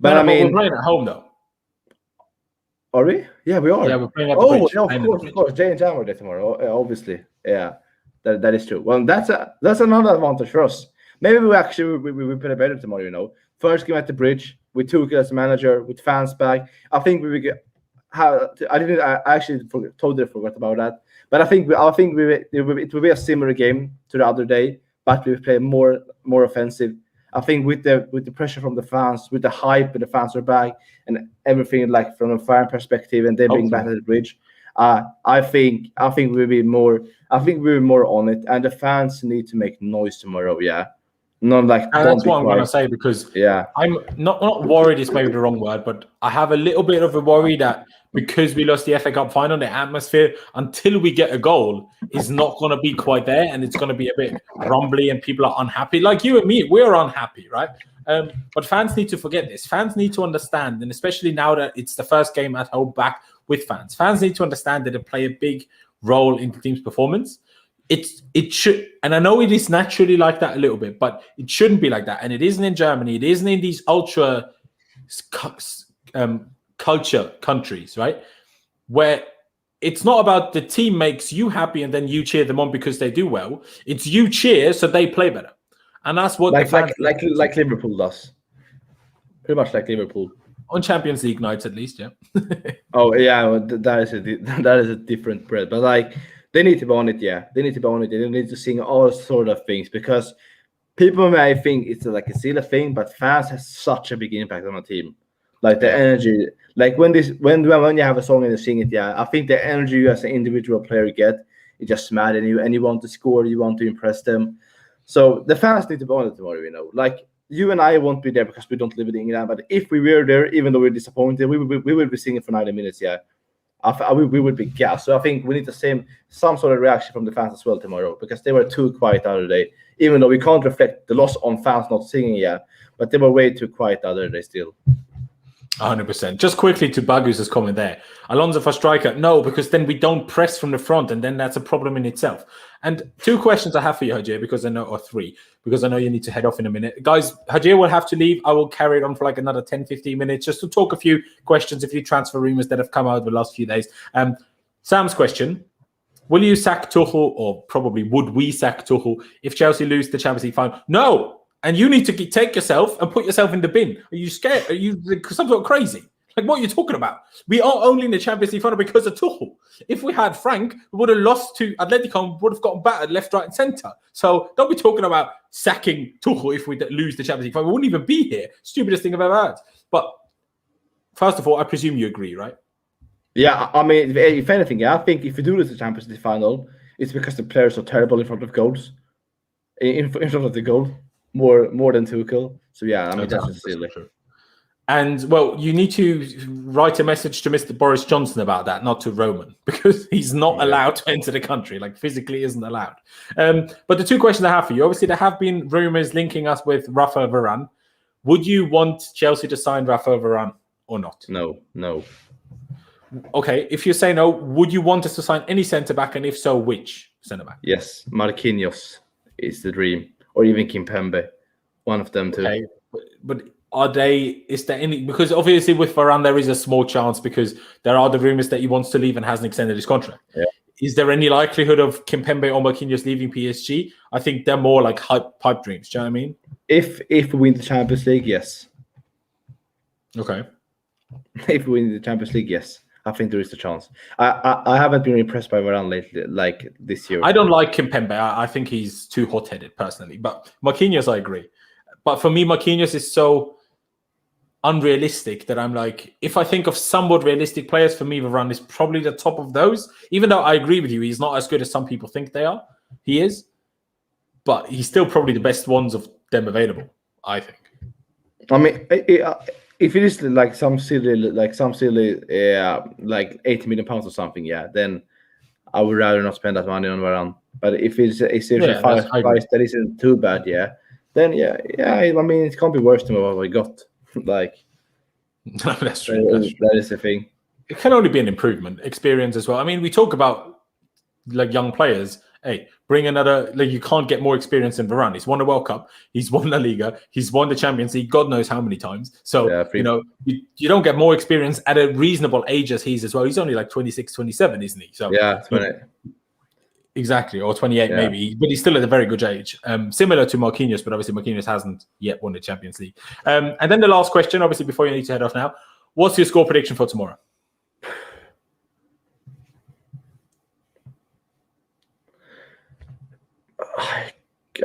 But No, I mean, we're playing at home though. Are we? Yeah, we are. Yeah, we're playing at the bridge. Yeah, of course. Jay and Jam are there tomorrow. Obviously, yeah, that is true. Well, that's another advantage for us. Maybe we play better tomorrow. First game at the bridge with Tuchel as manager, with fans back. I think we get. I actually totally forgot about that. But I think it will be a similar game to the other day, but we play more offensive. I think with the pressure from the fans, with the hype, and the fans are back, and everything, like, from a fan perspective, and they being back at the bridge, I think we'll be more. I think we'll be more on it, and the fans need to make noise tomorrow. Yeah, Not like And don't that's be what I'm going to quiet. say, because Yeah, I'm not worried is maybe the wrong word, but I have a little bit of a worry that because we lost the FA Cup final, the atmosphere until we get a goal is not going to be quite there, and it's going to be a bit rumbly and people are unhappy. Like you and me, we're unhappy, right? But fans need to forget this. Fans need to understand, and especially now that it's the first game at home back with fans, fans need to understand that they play a big role in the team's performance. It should, and I know it is naturally like that a little bit, but it shouldn't be like that. And it isn't in Germany. It isn't in these ultra culture countries, right? Where it's not about the team makes you happy and then you cheer them on because they do well. It's you cheer so they play better, and that's what like the fans like Liverpool does. Pretty much like Liverpool. on Champions League nights, at least, yeah. Oh yeah, well, that is a different bread. But like they need to be on it. Yeah, they need to be on it. They need to sing all sort of things because people may think it's like a silly thing, but fans have such a big impact on a team. Like the energy, like when you have a song and you sing it, yeah, I think the energy you as an individual player get, it just mad and you want to score, you want to impress them. So the fans need to be on it tomorrow. Like you and I won't be there because we don't live in England. But if we were there, even though we're disappointed, we would be singing for 90 minutes. Yeah, we would be gassed. So I think we need the some sort of reaction from the fans as well tomorrow because they were too quiet the other day. Even though we can't reflect the loss on fans not singing, yeah, but they were way too quiet the other day still. 100%. Just quickly to Bagus' comment there. Alonso for striker? No, because then we don't press from the front, and then that's a problem in itself. And two questions I have for you, Hajir, or three, because I know you need to head off in a minute. Guys, Hajir will have to leave. I will carry it on for like another 10, 15 minutes just to talk a few questions, a few transfer rumors that have come out the last few days. Sam's question: will you sack Tuchel, or probably would we sack Tuchel if Chelsea lose the Champions League final? No! And you need to take yourself and put yourself in the bin. Are you scared? Are you some sort of crazy? Like, what are you talking about? We are only in the Champions League final because of Tuchel. If we had Frank, we would have lost to Atletico and would have gotten battered left, right, and centre. So don't be talking about sacking Tuchel if we lose the Champions League final. We wouldn't even be here. Stupidest thing I've ever heard. But first of all, I presume you agree, right? Yeah, I mean, if anything, I think if we do lose the Champions League final, it's because the players are terrible in front of goals. In front of the goal. More than Tuchel. So yeah, I mean that's silly. And well, you need to write a message to Mr. Boris Johnson about that, not to Roman, because he's not allowed to enter the country. Like physically isn't allowed. But the two questions I have for you, obviously there have been rumors linking us with Raphael Varane. Would you want Chelsea to sign Raphael Varane or not? No. Okay, if you say no, would you want us to sign any centre back, and if so, which centre back? Yes, Marquinhos is the dream. Or even Kimpembe, one of them too. Okay. But is there any, because obviously with Varane there is a small chance because there are the rumours that he wants to leave and hasn't extended his contract. Yeah. Is there any likelihood of Kimpembe or Marquinhos leaving PSG? I think they're more like pipe dreams. Do you know what I mean? If we win the Champions League, yes. Okay. If we win the Champions League, yes. I think there is a chance. I haven't been impressed by Varane lately, like this year. I don't like Kimpembe. I think he's too hot-headed personally. But Marquinhos, I agree. But for me, Marquinhos is so unrealistic that I'm like, if I think of somewhat realistic players, for me, Varane is probably the top of those. Even though I agree with you, he's not as good as some people think they are. He is. But he's still probably the best ones of them available, I think. I mean, if it is like some silly, like 80 million pounds or something, yeah, then I would rather not spend that money on Varane. But if it's a serious price that isn't too bad, yeah, then yeah. I mean, it can't be worse than what we got. Like, no, that's true. That is the thing. It can only be an improvement, experience as well. I mean, we talk about like young players. Hey, bring another. Like, you can't get more experience than Varane. He's won the World Cup. He's won La Liga. He's won the Champions League. God knows how many times. So you don't get more experience at a reasonable age as he's as well. He's only like 26, 27, isn't he? So yeah, 20. Exactly, or 28 maybe, but he's still at a very good age. Similar to Marquinhos, but obviously Marquinhos hasn't yet won the Champions League. And then the last question, obviously, before you need to head off now, what's your score prediction for tomorrow?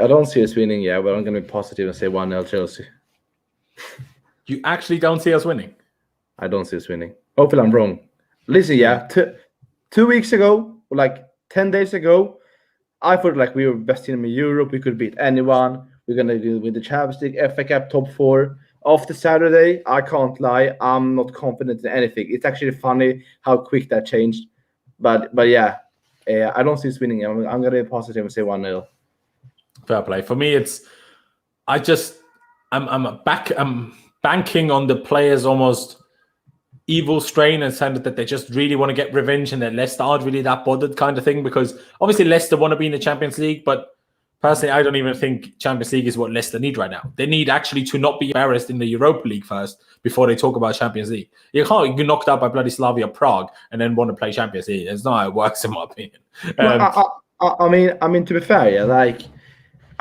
I don't see us winning, yeah, but I'm going to be positive and say 1-0 Chelsea. You actually don't see us winning? I don't see us winning. Hopefully I'm wrong. Listen, yeah, 2 weeks ago, like 10 days ago, I thought like we were best team in Europe. We could beat anyone. We're gonna do with the Champions League, FA Cup top 4. After Saturday, I can't lie, I'm not confident in anything. It's actually funny how quick that changed. But yeah, I don't see us winning. I'm gonna be positive and say 1-0. Fair play. For me, I'm banking on the players almost evil strain and saying that they just really want to get revenge and that Leicester aren't really that bothered kind of thing, because obviously Leicester want to be in the Champions League, but personally I don't even think Champions League is what Leicester need right now. They need actually to not be embarrassed in the Europa League first before they talk about Champions League. You can't get knocked out by bloody Slavia Prague and then want to play Champions League. It's not how it works in my opinion. I mean to be fair, yeah, like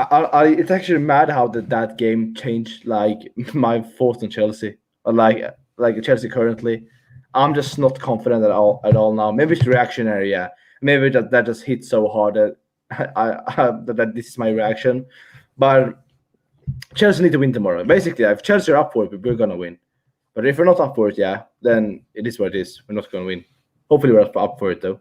it's actually mad how that game changed like my thoughts on Chelsea, or like Chelsea currently. I'm just not confident at all now. Maybe it's reactionary, yeah. Maybe that just hit so hard that that this is my reaction. But Chelsea need to win tomorrow. Basically, if Chelsea are up for it, we're gonna win. But if we're not up for it, yeah, then it is what it is. We're not gonna win. Hopefully, we're up for it though.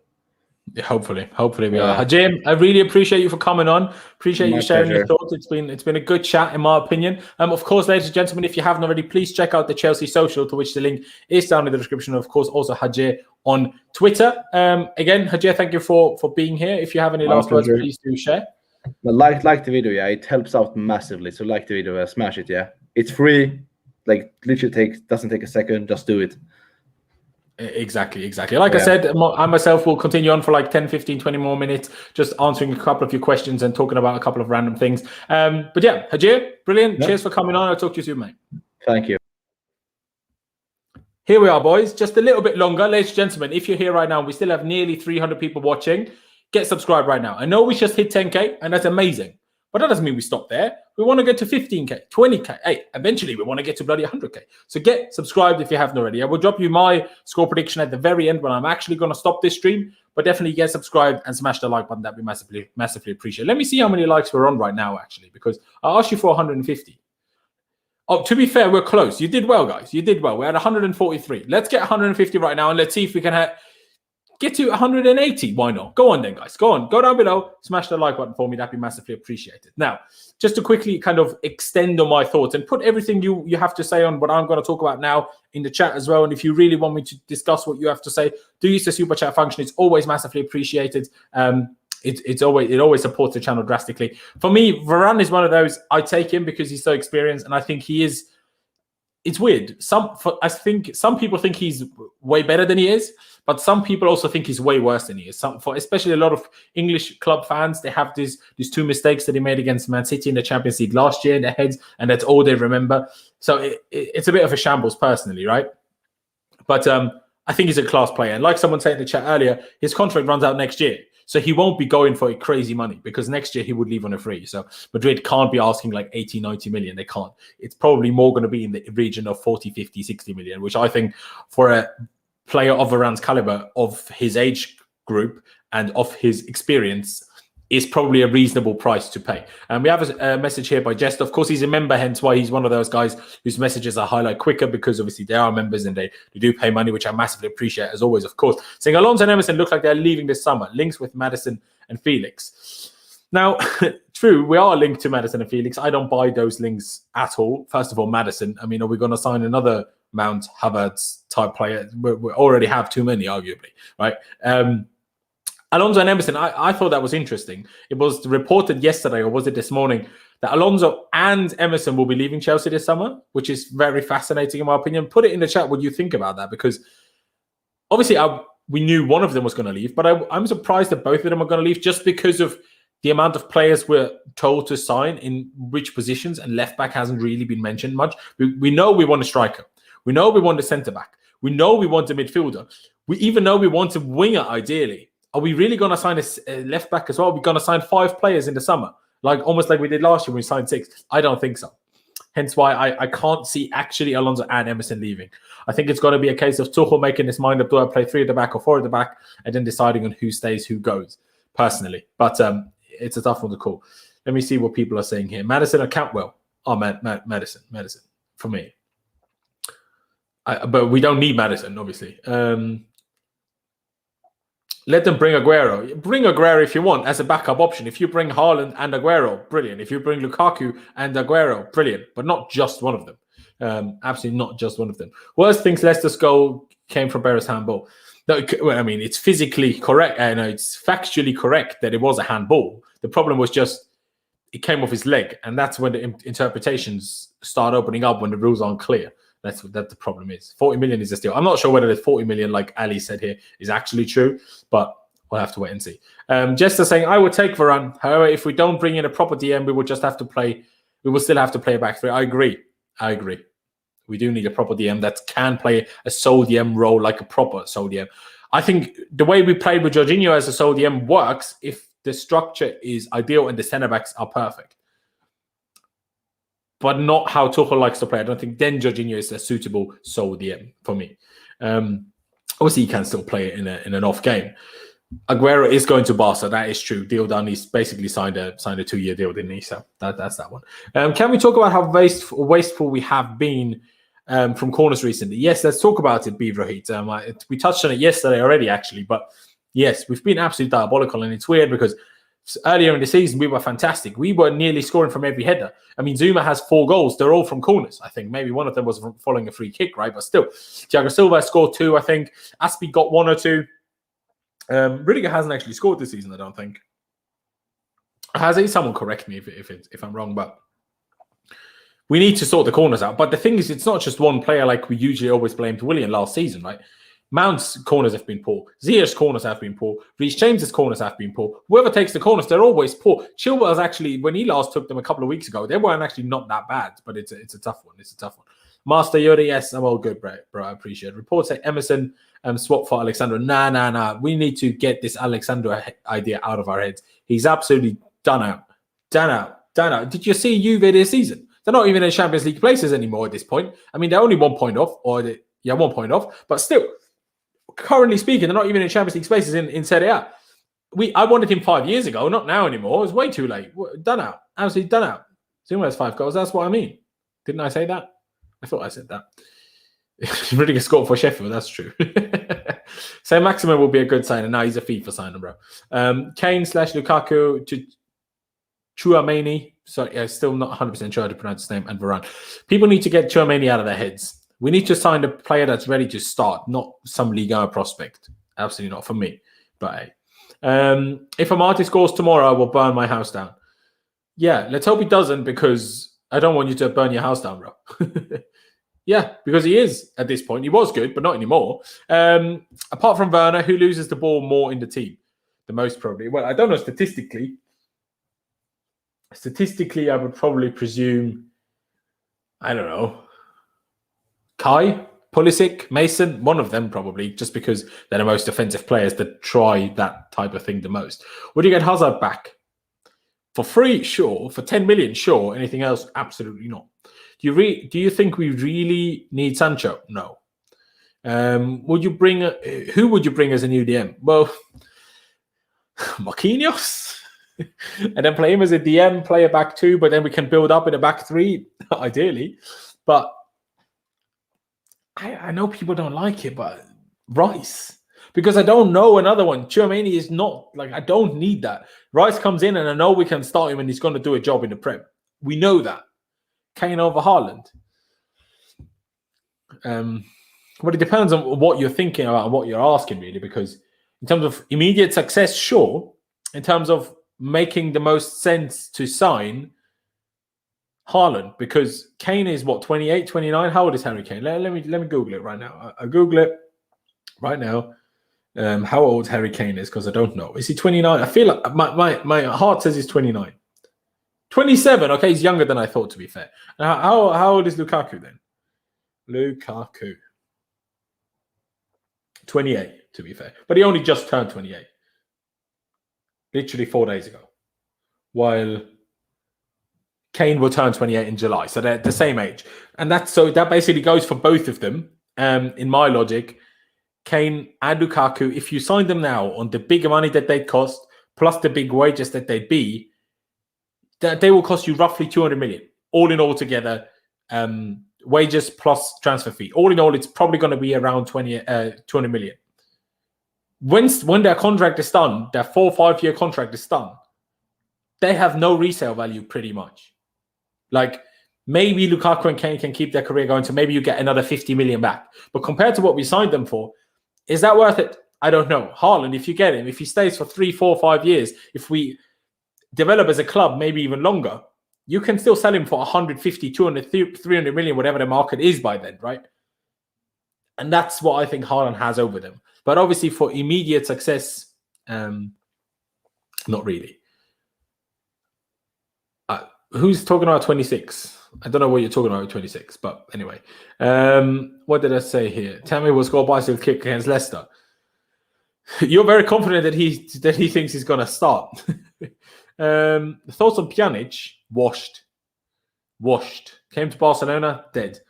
Yeah, hopefully we are. Hajir, I really appreciate you for coming on. Appreciate you sharing your thoughts. It's been a good chat, in my opinion. Of course, ladies and gentlemen, if you haven't already, please check out the Chelsea social, to which the link is down in the description. Of course, also Hajir on Twitter. Again, Hajir, thank you for being here. If you have any last words, please do share. But like the video, yeah, it helps out massively. So like the video, smash it, yeah. It's free. Like literally doesn't take a second. Just do it. Exactly. Like I said, I myself will continue on for like 10, 15, 20 more minutes, just answering a couple of your questions and talking about a couple of random things. But yeah, Hajir, brilliant. Yeah. Cheers for coming on. I'll talk to you soon, mate. Thank you. Here we are, boys. Just a little bit longer. Ladies and gentlemen, if you're here right now, we still have nearly 300 people watching. Get subscribed right now. I know we just hit 10K, and that's amazing. But that doesn't mean we stop there. We want to get to 15K, 20K. Hey, eventually we want to get to bloody 100K. So get subscribed if you haven't already. I will drop you my score prediction at the very end when I'm actually going to stop this stream. But definitely get subscribed and smash the like button. That'd be massively, massively appreciated. Let me see how many likes we're on right now, actually, because I asked you for 150. Oh, to be fair, we're close. You did well, guys. You did well. We're at 143. Let's get 150 right now, and let's see if we can get to 180. Why not? Go on then, guys. Go on. Go down below. Smash the like button for me. That'd be massively appreciated. Now, just to quickly kind of extend on my thoughts and put everything you have to say on what I'm going to talk about now in the chat as well. And if you really want me to discuss what you have to say, do use the super chat function. It's always massively appreciated. It always supports the channel drastically. For me, Varane is one of those. I take him because he's so experienced, and I think he is. It's weird. I think some people think he's way better than he is, but some people also think he's way worse than he is. Especially a lot of English club fans, they have these two mistakes that he made against Man City in the Champions League last year in their heads, and that's all they remember. So it's a bit of a shambles personally, right? But I think he's a class player. And like someone said in the chat earlier, his contract runs out next year. So he won't be going for crazy money because next year he would leave on a free. So Madrid can't be asking like 80, 90 million. They can't. It's probably more going to be in the region of 40, 50, 60 million, which I think for a player of Varane's caliber, of his age group and of his experience, is probably a reasonable price to pay. And we have a message here by Jest. Of course, he's a member, hence why he's one of those guys whose messages are highlight quicker, because obviously they are members and they do pay money, which I massively appreciate, as always, of course. Saying Alonso and Emerson look like they're leaving this summer. Links with Maddison and Felix. Now, true, we are linked to Maddison and Felix. I don't buy those links at all. First of all, Maddison. I mean, are we going to sign another Mount Havertz type player? We already have too many, arguably, right? Alonso and Emerson, I thought that was interesting. It was reported yesterday, or was it this morning, that Alonso and Emerson will be leaving Chelsea this summer, which is very fascinating in my opinion. Put it in the chat what you think about that, because obviously we knew one of them was going to leave, but I'm surprised that both of them are going to leave just because of the amount of players we're told to sign in which positions, and left back hasn't really been mentioned much. We know we want a striker. We know we want a centre back. We know we want a midfielder. We even know we want a winger ideally. Are we really going to sign a left back as well? Are we going to sign 5 players in the summer? Almost like we did last year when we signed 6. I don't think so. Hence why I can't see actually Alonso and Emerson leaving. I think it's going to be a case of Tuchel making his mind up. Do I play 3 at the back or 4 at the back? And then deciding on who stays, who goes, personally. But it's a tough one to call. Let me see what people are saying here. Maddison or Cantwell? Oh, Maddison for me. But we don't need Maddison, obviously. let them bring Aguero. Bring Aguero if you want as a backup option. If you bring Haaland and Aguero, brilliant. If you bring Lukaku and Aguero, brilliant. But not just one of them. Absolutely not just one of them. Worst things Leicester's goal came from Berra's handball. No, well, I mean, it's physically correct. No, it's factually correct that it was a handball. The problem was just it came off his leg. And that's when the interpretations start opening up when the rules aren't clear. That's what the problem is. 40 million is a steal. I'm not sure whether the 40 million, like Ali said here, is actually true, but we'll have to wait and see. Jester saying, I would take Varane. However, if we don't bring in a proper DM, we will still have to play a back three. I agree. We do need a proper DM that can play a sole DM role like a proper sole DM. I think the way we played with Jorginho as a sole DM works if the structure is ideal and the centre-backs are perfect. But not how Tuchel likes to play. I don't think then Jorginho is a suitable sole DM for me. Obviously, he can still play it in an off game. Aguero is going to Barca. That is true. Deal done. He's basically signed a 2-year deal, didn't he? So that's that one. Can we talk about how wasteful we have been from corners recently? Yes, let's talk about it, Beaver Heat. We touched on it yesterday already, actually. But yes, we've been absolutely diabolical. And it's weird because earlier in the season, we were fantastic. We were nearly scoring from every header. I mean, Zuma has 4 goals. They're all from corners, I think. Maybe one of them was following a free kick, right? But still, Thiago Silva scored 2, I think. Aspi got 1 or 2. Rudiger hasn't actually scored this season, I don't think. Has he? Someone correct me if I'm wrong, but we need to sort the corners out. But the thing is, it's not just one player like we usually always blamed Willian last season, right? Mount's corners have been poor. Ziyech's corners have been poor. Reece James's corners have been poor. Whoever takes the corners, they're always poor. Chilwell's actually, when he last took them a couple of weeks ago, they weren't actually not that bad, but it's a tough one. It's a tough one. Master Yoda, yes, I'm all good, bro. I appreciate it. Reports say Emerson swap for Alexandro. Nah. We need to get this Alexandro idea out of our heads. He's absolutely done out. Did you see Juve this season? They're not even in Champions League places anymore at this point. I mean, they're only 1 point off, 1 point off, but still, currently speaking, they're not even in Champions League spaces in Serie A. I wanted him 5 years ago, not now anymore. It's way too late. Done out. Absolutely done out. Zuma has 5 goals. That's what I mean. Didn't I say that? I thought I said that. Rudiger scored for Sheffield. That's true. So Maximin will be a good signer. No, he's a FIFA signer, bro. Kane/Lukaku to Tchouaméni. Sorry, I'm still not 100% sure how to pronounce his name. And Varane. People need to get Tchouaméni out of their heads. We need to sign a player that's ready to start, not some Liga prospect. Absolutely not for me. But if Amati scores tomorrow, I will burn my house down. Yeah, let's hope he doesn't, because I don't want you to burn your house down, bro. Yeah, because he is at this point. He was good, but not anymore. Apart from Werner, who loses the ball more in the team? The most probably. Well, I don't know statistically. Statistically, I would probably presume, I don't know, Kai, Pulisic, Mason, one of them probably, just because they're the most offensive players that try that type of thing the most. Would you get Hazard back? For free, sure. For 10 million, sure. Anything else? Absolutely not. Do you think we really need Sancho? No. Who would you bring as a new DM? Well, Marquinhos. And then play him as a DM, play a back 2, but then we can build up in a back 3, ideally. But I know people don't like it, but Rice. Because I don't know another one. Tchouaméni is not, like, I don't need that. Rice comes in and I know we can start him and he's going to do a job in the Prem. We know that. Kane over Haaland. But it depends on what you're thinking about and what you're asking, really, because in terms of immediate success, sure. In terms of making the most sense to sign Haaland, because Kane is what, 28, 29? How old is Harry Kane? Let me Google it right now. I Google it right now. How old Harry Kane is, because I don't know. Is he 29? I feel like my heart says he's 29. 27. Okay, he's younger than I thought, to be fair. How old is Lukaku then? Lukaku. 28, to be fair. But he only just turned 28. Literally 4 days ago. While Kane will turn 28 in July. So they're the same age. And that basically goes for both of them. In my logic, Kane and Lukaku, if you sign them now on the bigger money that they'd cost, plus the big wages that they'd be, that they will cost you roughly 200 million. All in all together, wages plus transfer fee. All in all, it's probably going to be around 200 million. when their contract is done, their 4 or 5 year contract is done, they have no resale value pretty much. Like maybe Lukaku and Kane can keep their career going, so maybe you get another 50 million back. But compared to what we signed them for, is that worth it? I don't know. Haaland, if you get him, if he stays for 3, 4, 5 years, if we develop as a club, maybe even longer, you can still sell him for 150, 200, 300 million, whatever the market is by then, right? And that's what I think Haaland has over them. But obviously for immediate success, not really. Who's talking about 26? I don't know what you're talking about with 26, but anyway. What did I say here? Tammy will score a bicycle kick against Leicester. You're very confident that he thinks he's going to start. Thoughts on Pjanic? Washed. Came to Barcelona, dead.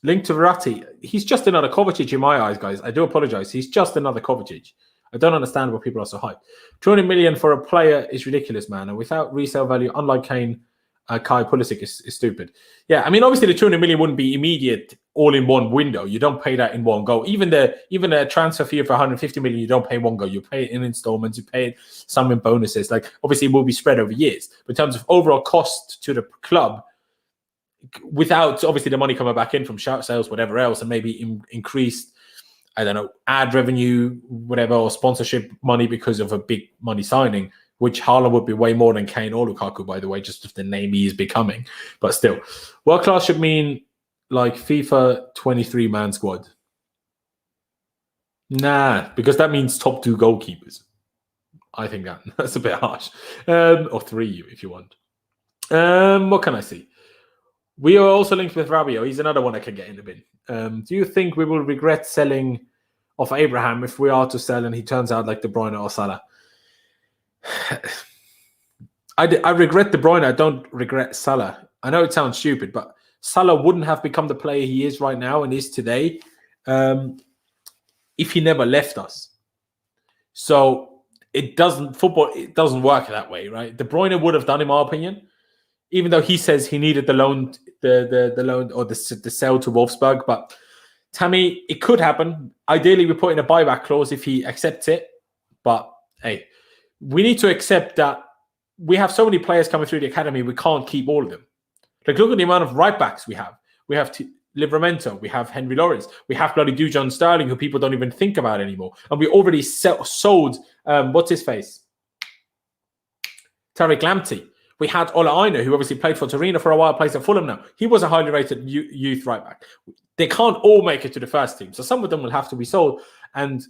Linked to Verratti. He's just another Kovacic in my eyes, guys. I do apologize. He's just another Kovacic. I don't understand why people are so hyped. 200 million for a player is ridiculous, man. And without resale value, unlike Kane, Kai Pulisic is stupid. Yeah, I mean, obviously the 200 million wouldn't be immediate, all in one window. You don't pay that in one go. Even a transfer fee for 150 million, you don't pay in one go. You pay it in installments. You pay it some in bonuses. Like obviously, it will be spread over years. But in terms of overall cost to the club, without obviously the money coming back in from shout sales, whatever else, and maybe increased, I don't know, ad revenue, whatever, or sponsorship money because of a big money signing, which Haaland would be way more than Kane or Lukaku, by the way, just of the name he is becoming. But still, world class should mean like FIFA 23-man squad. Nah, because that means top 2 goalkeepers. I think that's a bit harsh. Or 3 if you want. What can I see? We are also linked with Rabiot. He's another one that can get in the bin. Do you think we will regret selling off Abraham if we are to sell and he turns out like De Bruyne or Salah? I regret De Bruyne. I don't regret Salah. I know it sounds stupid, but Salah wouldn't have become the player he is right now and is today if he never left us. So it doesn't work that way, right? De Bruyne would have done, in my opinion, even though he says he needed the loan, the loan or the sell to Wolfsburg. But Tammy, it could happen. Ideally, we put in a buyback clause if he accepts it. But hey, we need to accept that we have so many players coming through the academy, we can't keep all of them. Like, look at the amount of right backs we have. We have Livramento, we have Henry Lawrence, we have bloody Dujon Sterling, who people don't even think about anymore. And we already sold, what's his face? Tariq Lamptey. We had Ola Aina, who obviously played for Torino for a while, plays at Fulham now. He was a highly rated youth right back. They can't all make it to the first team. So some of them will have to be sold. And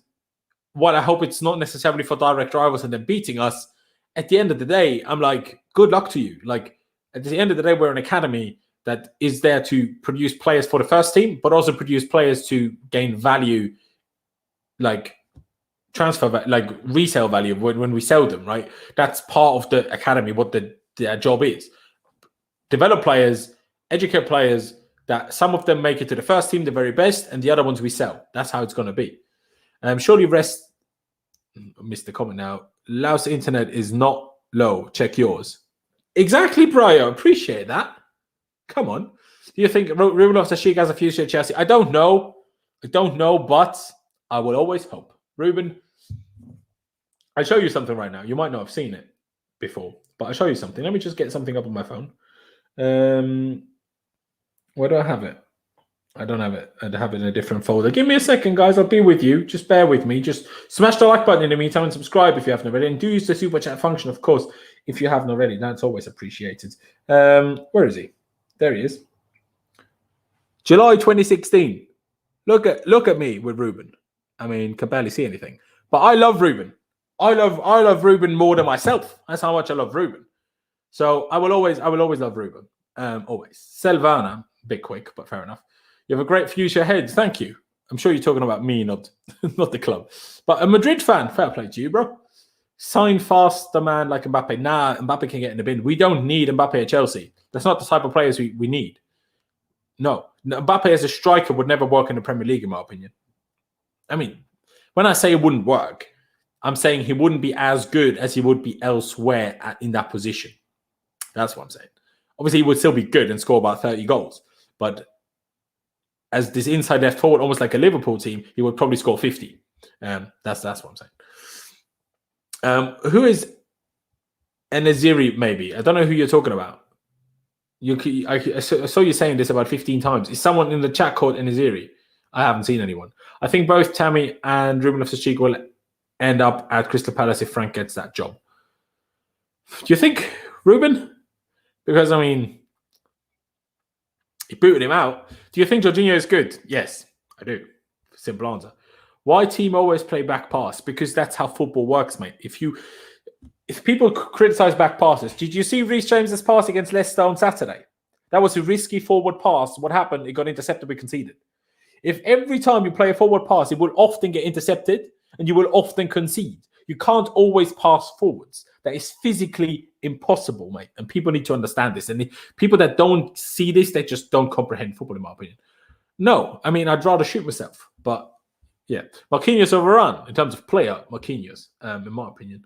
what I hope it's not necessarily for direct rivals and then beating us. At the end of the day, I'm like, good luck to you. Like, at the end of the day, we're an academy that is there to produce players for the first team, but also produce players to gain value, like transfer, like resale value when we sell them, right? That's part of the academy, what their job is. Develop players, educate players, that some of them make it to the first team, the very best, and the other ones we sell. That's how it's going to be. Surely rest, I missed the comment now. Laos internet is not low. Check yours. Exactly, Brian. Appreciate that. Come on. Do you think Ruben Loftus-Cheek has a future at Chelsea? I don't know. But I will always hope. Ruben, I'll show you something right now. You might not have seen it before, but I'll show you something. Let me just get something up on my phone. Where do I have it? I don't have it. I'd have it in a different folder. Give me a second, guys. I'll be with you. Just bear with me. Just smash the like button in the meantime and subscribe if you haven't already. And do use the super chat function, of course, if you haven't already. That's always appreciated. Where is he? There he is. July 2016. Look at me with Ruben. I mean, can barely see anything. But I love Ruben. I love Ruben more than myself. That's how much I love Ruben. So I will always love Ruben. Always. Selvana, a bit quick, but fair enough. You have a great future ahead. Thank you. I'm sure you're talking about me, not the club. But a Madrid fan, fair play to you, bro. Sign fast the man like Mbappe. Nah, Mbappe can get in the bin. We don't need Mbappe at Chelsea. That's not the type of players we need. No. Mbappe as a striker would never work in the Premier League, in my opinion. I mean, when I say it wouldn't work, I'm saying he wouldn't be as good as he would be elsewhere in that position. That's what I'm saying. Obviously, he would still be good and score about 30 goals. But as this inside left forward, almost like a Liverpool team, he would probably score 50. That's what I'm saying. Who is Enaziri? Maybe I don't know who you're talking about. I saw you saying this about 15 times. Is someone in the chat called Enaziri? I haven't seen anyone. I think both Tammy and Ruben Loftus-Cheek will end up at Crystal Palace if Frank gets that job. Do you think Ruben? Because I mean, he booted him out. Do you think Jorginho is good? Yes, I do. Simple answer. Why team always play back pass? Because that's how football works, mate. If people criticize back passes, did you see Reece James's pass against Leicester on Saturday? That was a risky forward pass. What happened? It got intercepted. We conceded. If every time you play a forward pass, it will often get intercepted and you will often concede. You can't always pass forwards. That is physically impossible, mate. And people need to understand this. And people that don't see this, they just don't comprehend football, in my opinion. No, I mean, I'd rather shoot myself. But yeah, Marquinhos or Varane in terms of player, Marquinhos, in my opinion.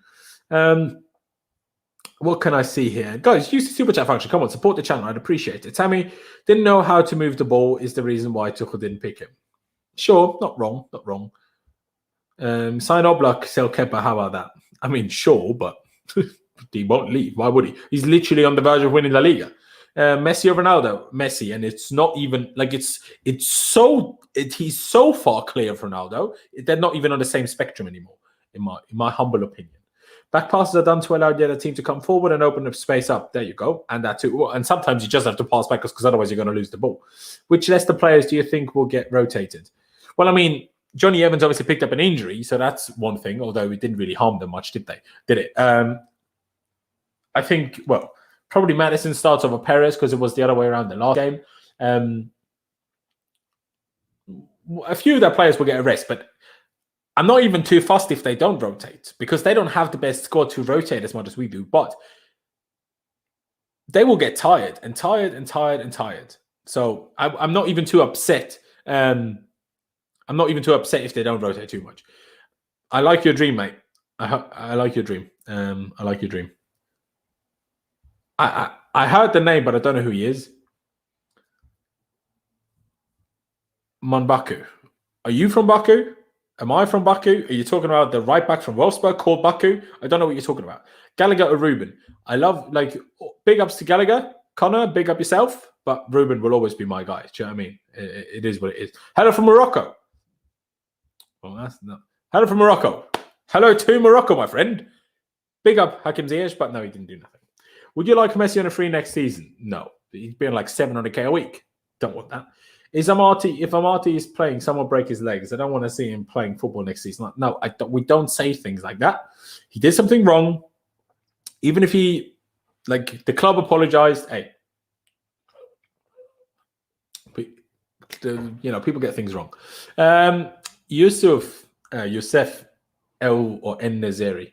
What can I see here? Guys, use the super chat function. Come on, support the channel. I'd appreciate it. Tammy didn't know how to move the ball is the reason why Tuchel didn't pick him. Sure, not wrong. Sign Oblak, sell Kepa. How about that? I mean, sure, but he won't leave. Why would he? He's literally on the verge of winning La Liga. Messi or Ronaldo? Messi, and it's not even like he's so far clear of Ronaldo. They're not even on the same spectrum anymore, in my humble opinion. Back passes are done to allow the other team to come forward and open the space up. There you go. And that too. And sometimes you just have to pass back because otherwise you're going to lose the ball. Which Leicester players do you think will get rotated? Well, I mean, Johnny Evans obviously picked up an injury, so that's one thing, although it didn't really harm them much, did they? Did it? I think, well, probably Maddison starts over Perez because it was the other way around the last game. A few of their players will get a rest, but I'm not even too fussed if they don't rotate because they don't have the best squad to rotate as much as we do, but they will get tired. So I'm not even too upset. I'm not even too upset if they don't rotate too much. I like your dream, mate. I like your dream. I like your dream. I heard the name, but I don't know who he is. Monbaku. Are you from Baku? Am I from Baku? Are you talking about the right back from Wolfsburg called Baku? I don't know what you're talking about. Gallagher or Ruben? I love, big ups to Gallagher. Connor, big up yourself. But Ruben will always be my guy. Do you know what I mean? It is what it is. Hello from Morocco. Well, that's not. Hello from Morocco. Hello to Morocco, my friend. Big up Hakim Ziyech, but no, he didn't do nothing. Would you like Messi on a free next season? No. He's been like 700k a week. Don't want that. If Amati is playing, someone break his legs. I don't want to see him playing football next season. No, we don't say things like that. He did something wrong. Even if the club apologized, hey, people get things wrong. Youssef El or En-Nezeri.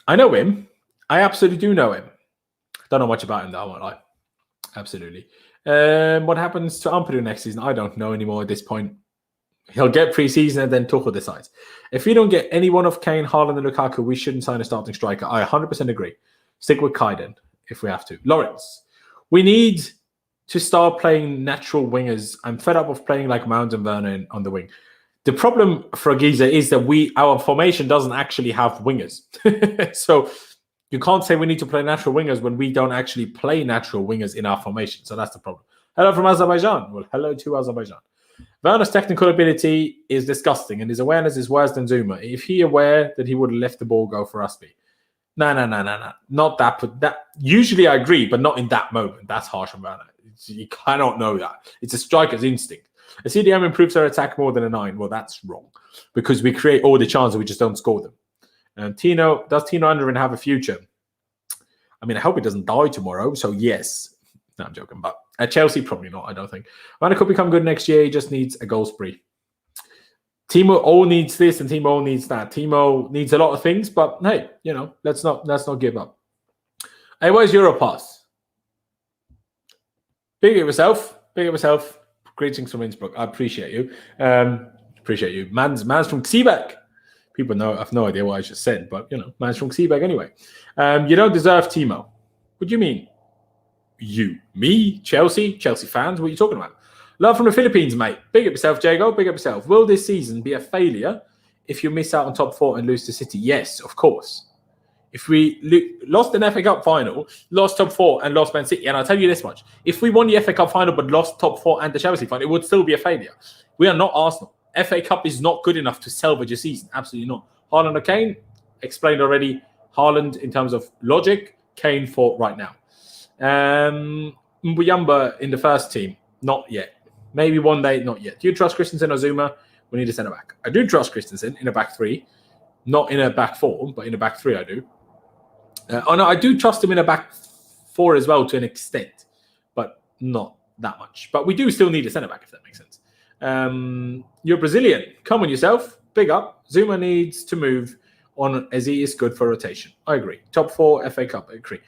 I know him. I absolutely do know him. Don't know much about him, though, I won't lie. Absolutely. What happens to Ampadu next season? I don't know anymore at this point. He'll get pre-season and then Tuchel decides. If we don't get any one of Kane, Haaland, and Lukaku, we shouldn't sign a starting striker. I 100% agree. Stick with Kaiden if we have to. Laurenz, we need to start playing natural wingers. I'm fed up of playing like Mount and Vernon on the wing. The problem for Giza is that our formation doesn't actually have wingers. So you can't say we need to play natural wingers when we don't actually play natural wingers in our formation. So that's the problem. Hello from Azerbaijan. Well, hello to Azerbaijan. Werner's technical ability is disgusting and his awareness is worse than Zuma. If he aware that he would have left the ball go for Usby. No. Not that. Usually I agree, but not in that moment. That's harsh on Werner. You cannot know that. It's a striker's instinct. A CDM improves our attack more than a 9. Well, that's wrong because we create all the chances, we just don't score them. Does Tino Anderin have a future? I mean, I hope he doesn't die tomorrow. So yes, no, I'm joking. But at Chelsea, probably not. I don't think. Werner could become good next year. He just needs a goal spree. Timo all needs this and Timo all needs that. Timo needs a lot of things, but hey, let's not give up. Hey, where's Europass? Big up yourself. Greetings from Innsbruck. I appreciate you. Man's from Seebeck. People have no idea what I just said, but man's from Seebeck anyway. You don't deserve Timo. What do you mean? You, me, Chelsea fans? What are you talking about? Love from the Philippines, mate. Big up yourself, Jago. Big up yourself. Will this season be a failure if you miss out on top 4 and lose to City? Yes, of course. If we lost an FA Cup final, lost top 4 and lost Man City, and I'll tell you this much, if we won the FA Cup final but lost top 4 and the Champions League final, it would still be a failure. We are not Arsenal. FA Cup is not good enough to salvage a season. Absolutely not. Haaland or Kane? Explained already. Haaland in terms of logic, Kane for right now. Mbuyamba in the first team? Not yet. Maybe one day, not yet. Do you trust Christensen or Zuma? We need a centre-back. I do trust Christensen in a back 3. Not in a back 4, but in a back 3 I do. No, I do trust him in a back 4 as well to an extent, but not that much. But we do still need a centre-back, if that makes sense. You're Brazilian. Come on yourself. Big up. Zuma needs to move on as he is good for rotation. I agree. Top 4 FA Cup. I agree.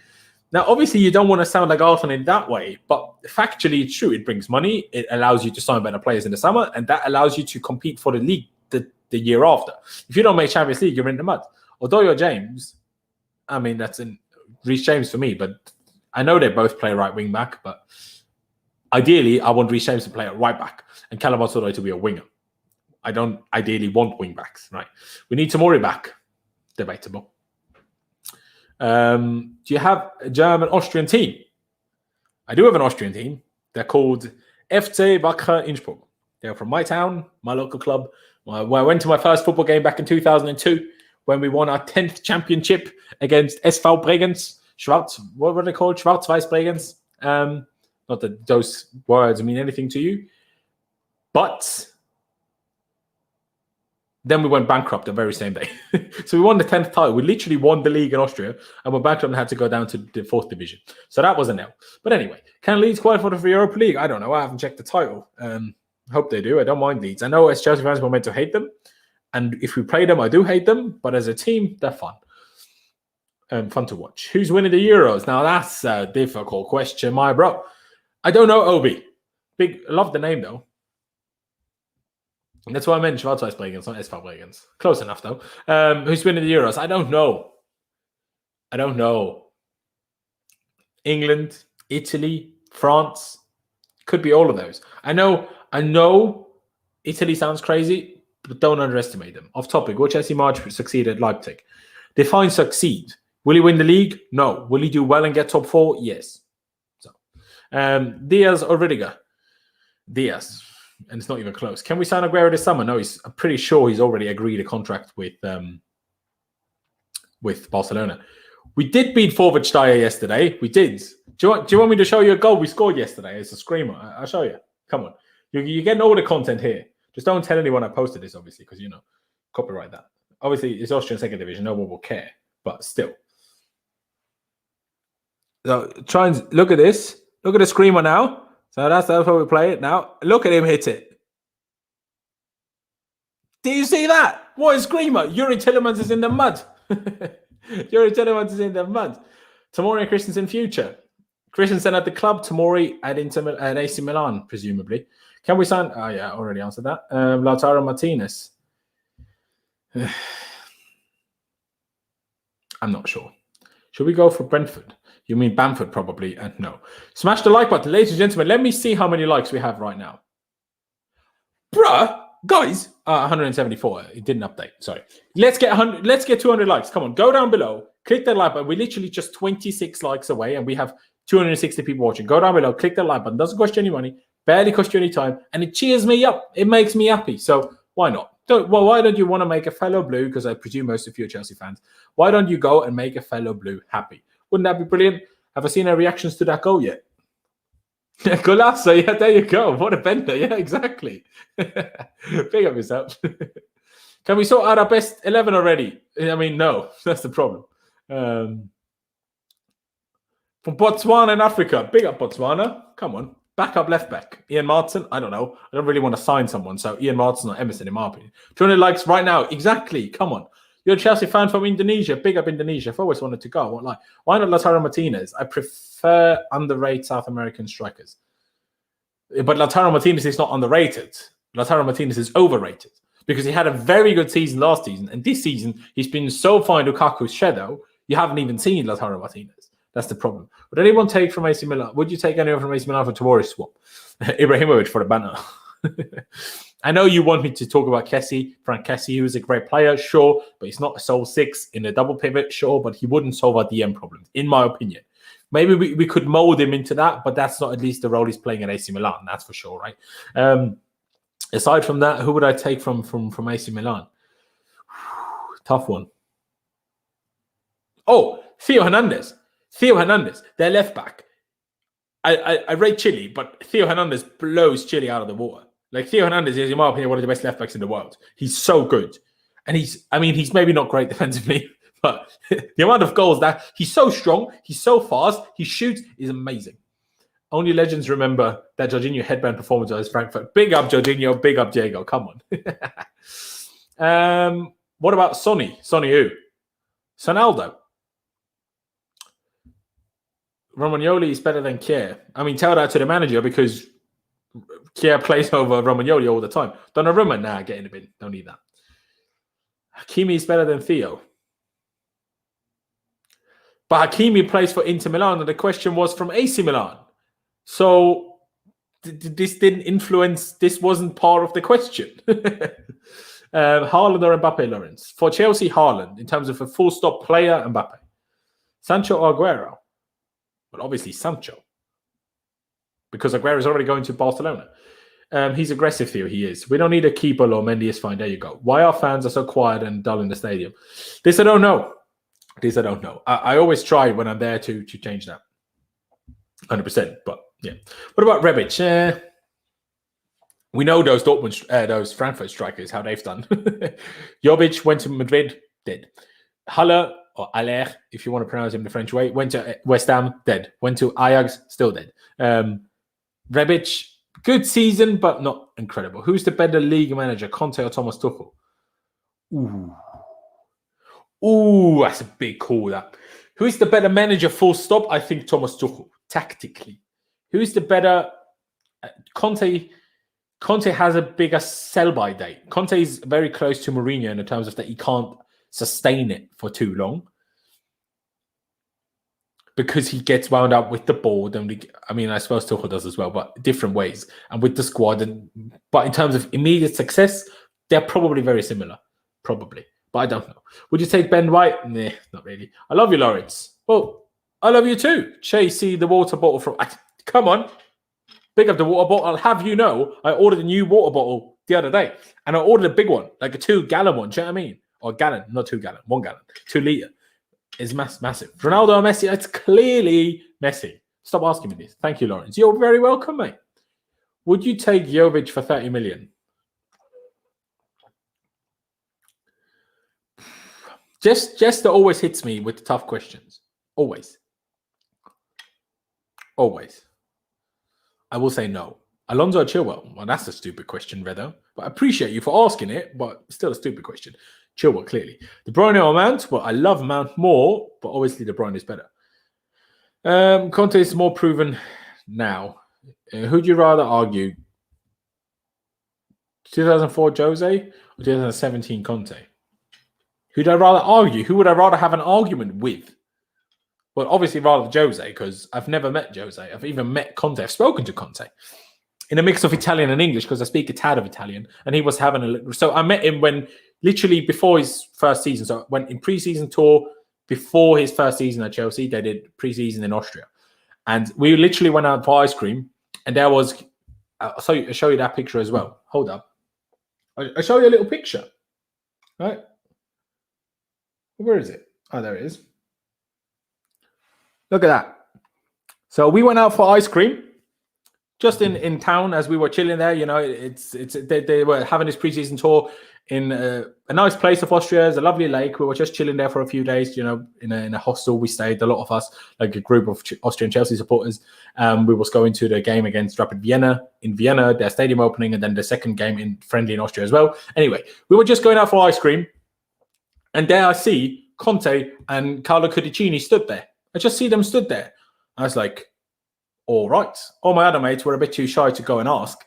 Now, obviously, you don't want to sound like Arsenal in that way, but factually, it's true. It brings money. It allows you to sign better players in the summer, and that allows you to compete for the league the year after. If you don't make Champions League, you're in the mud. Although you're James, I mean, that's in Reece James for me, but I know they both play right wing back, but ideally, I want Reece James to play at right back and Callum Hudson-Odoi to be a winger. I don't ideally want wing backs, right? We need Tomori back. Debatable. Do you have a German-Austrian team? I do have an Austrian team. They're called FC Wacker Innsbruck. They're from my town, my local club. I went to my first football game back in 2002 when we won our 10th championship against SV Bregenz. What were they called? Schwarz-Weiß Bregenz. Not that those words mean anything to you. But then we went bankrupt the very same day. So we won the 10th title. We literally won the league in Austria and were bankrupt and had to go down to the 4th division. So that was an L. But anyway, can Leeds qualify for the Europa League? I don't know. I haven't checked the title. Hope they do. I don't mind Leeds. I know as Chelsea fans we're meant to hate them. And if we play them, I do hate them. But as a team, they're fun. Fun to watch. Who's winning the Euros? Now, that's a difficult question, my bro. I don't know, Obi. I love the name, though. That's why I meant Schwarz-Weiß Bregenz, not SV Bregenz. Close enough, though. Who's winning the Euros? I don't know. England, Italy, France. Could be all of those. I know Italy sounds crazy, but don't underestimate them. Off topic, will Chelsea March succeed at Leipzig? Define succeed. Will he win the league? No. Will he do well and get top 4? Yes. So, Diaz or Rudiger? Diaz. And it's not even close. Can we sign Aguero this summer? No, I'm pretty sure he's already agreed a contract with Barcelona. We did beat Forward Steyr yesterday. We did. Do you want me to show you a goal we scored yesterday? It's a screamer. I'll show you. Come on. You're getting all the content here. Just don't tell anyone I posted this, obviously, because, copyright that. Obviously, it's Austrian second division. No one will care. But still. So try and look at this. Look at the screamer now. So that's how we play it now. Look at him hit it. Do you see that? What a screamer. Yuri Tillemans is in the mud. Yuri Tillemans is in the mud. Tomori and Christensen future. Christensen at the club. Tomori at AC Milan, presumably. Can we sign? Oh, yeah, I already answered that. Lautaro Martinez. I'm not sure. Should we go for Brentford? You mean Bamford, probably, and no. Smash the like button, ladies and gentlemen. Let me see how many likes we have right now. Bruh, guys, 174. It didn't update. Sorry. Let's get 100. Let's get 200 likes. Come on, go down below. Click that like button. We're literally just 26 likes away, and we have 260 people watching. Go down below. Click that like button. Doesn't cost you any money. Barely cost you any time, and it cheers me up. It makes me happy. So why not? Why don't you want to make a fellow blue? Because I presume most of you are Chelsea fans. Why don't you go and make a fellow blue happy? Wouldn't that be brilliant? Have I seen our reactions to that goal yet? Golasso, yeah, there you go. What a bender. Yeah, exactly. Big up yourself. Can we sort out our best 11 already? I mean, no. That's the problem. From Botswana in Africa. Big up Botswana. Come on. Backup left back. Ian Martin. I don't know. I don't really want to sign someone. So Ian Martin or Emerson, in my opinion. 200 likes right now. Exactly. Come on. You're a Chelsea fan from Indonesia. Big up Indonesia. I've always wanted to go. Why not Lautaro Martinez? I prefer underrated South American strikers. But Lautaro Martinez is not underrated. Lautaro Martinez is overrated because he had a very good season last season. And this season, he's been so fine Lukaku's shadow, you haven't even seen Lautaro Martinez. That's the problem. Would anyone take from AC Milan? Would you take anyone from AC Milan for Tomori swap? Ibrahimovic for the banner. I know you want me to talk about Frank Kessie, who's a great player, sure, but he's not a sole six in a double pivot, sure, but he wouldn't solve our DM problems, in my opinion. Maybe we could mold him into that, but that's not at least the role he's playing at AC Milan, that's for sure, right? Aside from that, who would I take from AC Milan? Tough one. Oh, Theo Hernandez. Their left back. I rate Chile, but Theo Hernandez blows Chile out of the water. Like, Theo Hernandez is, in my opinion, one of the best left backs in the world. He's so good. And he's maybe not great defensively, but the amount of goals that he's so strong, he's so fast, he shoots is amazing. Only legends remember that Jorginho headband performance against Frankfurt. Big up Jorginho, big up Diego. Come on. What about Sonny? Sonny who? Sonaldo. Romagnoli is better than Kier. Tell that to the manager, because Kier plays over Romagnoli all the time. Donnarumma, nah, get in the bin. Don't need that. Hakimi is better than Theo. But Hakimi plays for Inter Milan, and the question was from AC Milan. So this didn't influence, this wasn't part of the question. Haaland or Mbappe, Laurenz? For Chelsea, Haaland, in terms of a full stop player, Mbappe. Sancho or Aguero? Well, obviously Sancho, because Aguero is already going to Barcelona. He's aggressive, Theo, he is. We don't need a keeper, or Mendy is fine. There you go. Why our fans are so quiet and dull in the stadium? This I don't know. I always try when I'm there to change that. 100%, but yeah. What about Rebic? We know those those Frankfurt strikers, how they've done. Jovic went to Madrid, dead. Haller, or Aller, if you want to pronounce him the French way, went to West Ham, dead. Went to Ajax, still dead. Rebic, good season, but not incredible. Who's the better league manager, Conte or Thomas Tuchel? Ooh, that's a big call, that. Who's the better manager, full stop? I think Thomas Tuchel, tactically. Who's the better? Conte has a bigger sell-by date. Conte is very close to Mourinho in terms of that he can't sustain it for too long, because he gets wound up with the board. And I suppose Tuchel does as well, but different ways. And with the squad. But in terms of immediate success, they're probably very similar. Probably. But I don't know. Would you take Ben White? Nah, not really. I love you, Laurenz. Well, I love you too. Chasey, the water bottle from... Come on. Big up the water bottle. I'll have you know, I ordered a new water bottle the other day. And I ordered a big one, like a 2-gallon one. Do you know what I mean? Or gallon, not 2 gallon, 1 gallon. 2 litre. It's massive. Ronaldo or Messi? It's clearly Messi. Stop asking me this. Thank you, Laurenz. You're very welcome, mate. Would you take Jovic for 30 million? Jester always hits me with the tough questions. Always. I will say no. Alonso or Chilwell? Well, that's a stupid question, Redo. But I appreciate you for asking it, but still a stupid question. Chilwell, clearly. De Bruyne or Mount? Well, I love Mount more, but obviously De Bruyne is better. Conte is more proven now. Who'd you rather argue? 2004 Jose or 2017 Conte? Who'd I rather argue? Who would I rather have an argument with? Well, obviously rather Jose, because I've never met Jose. I've even met Conte. I've spoken to Conte in a mix of Italian and English, because I speak a tad of Italian, and he was having a... So I met him when, literally before his first season. So I went in pre-season tour before his first season at Chelsea. They did pre-season in Austria. And we literally went out for ice cream, and there was... I'll show you that picture as well. Hold up. I'll show you a little picture. Right? Where is it? Oh, there it is. Look at that. So we went out for ice cream just in town as we were chilling there. You know, they were having this preseason tour in a nice place of Austria. It's a lovely lake. We were just chilling there for a few days, you know, in a hostel. We stayed, a lot of us, like a group of Austrian Chelsea supporters. We was going to the game against Rapid Vienna in Vienna, their stadium opening, and then the second game in friendly in Austria as well. Anyway, we were just going out for ice cream. And there I see Conte and Carlo Cudicini stood there. I just see them stood there. I was like, all right. All my other mates were a bit too shy to go and ask.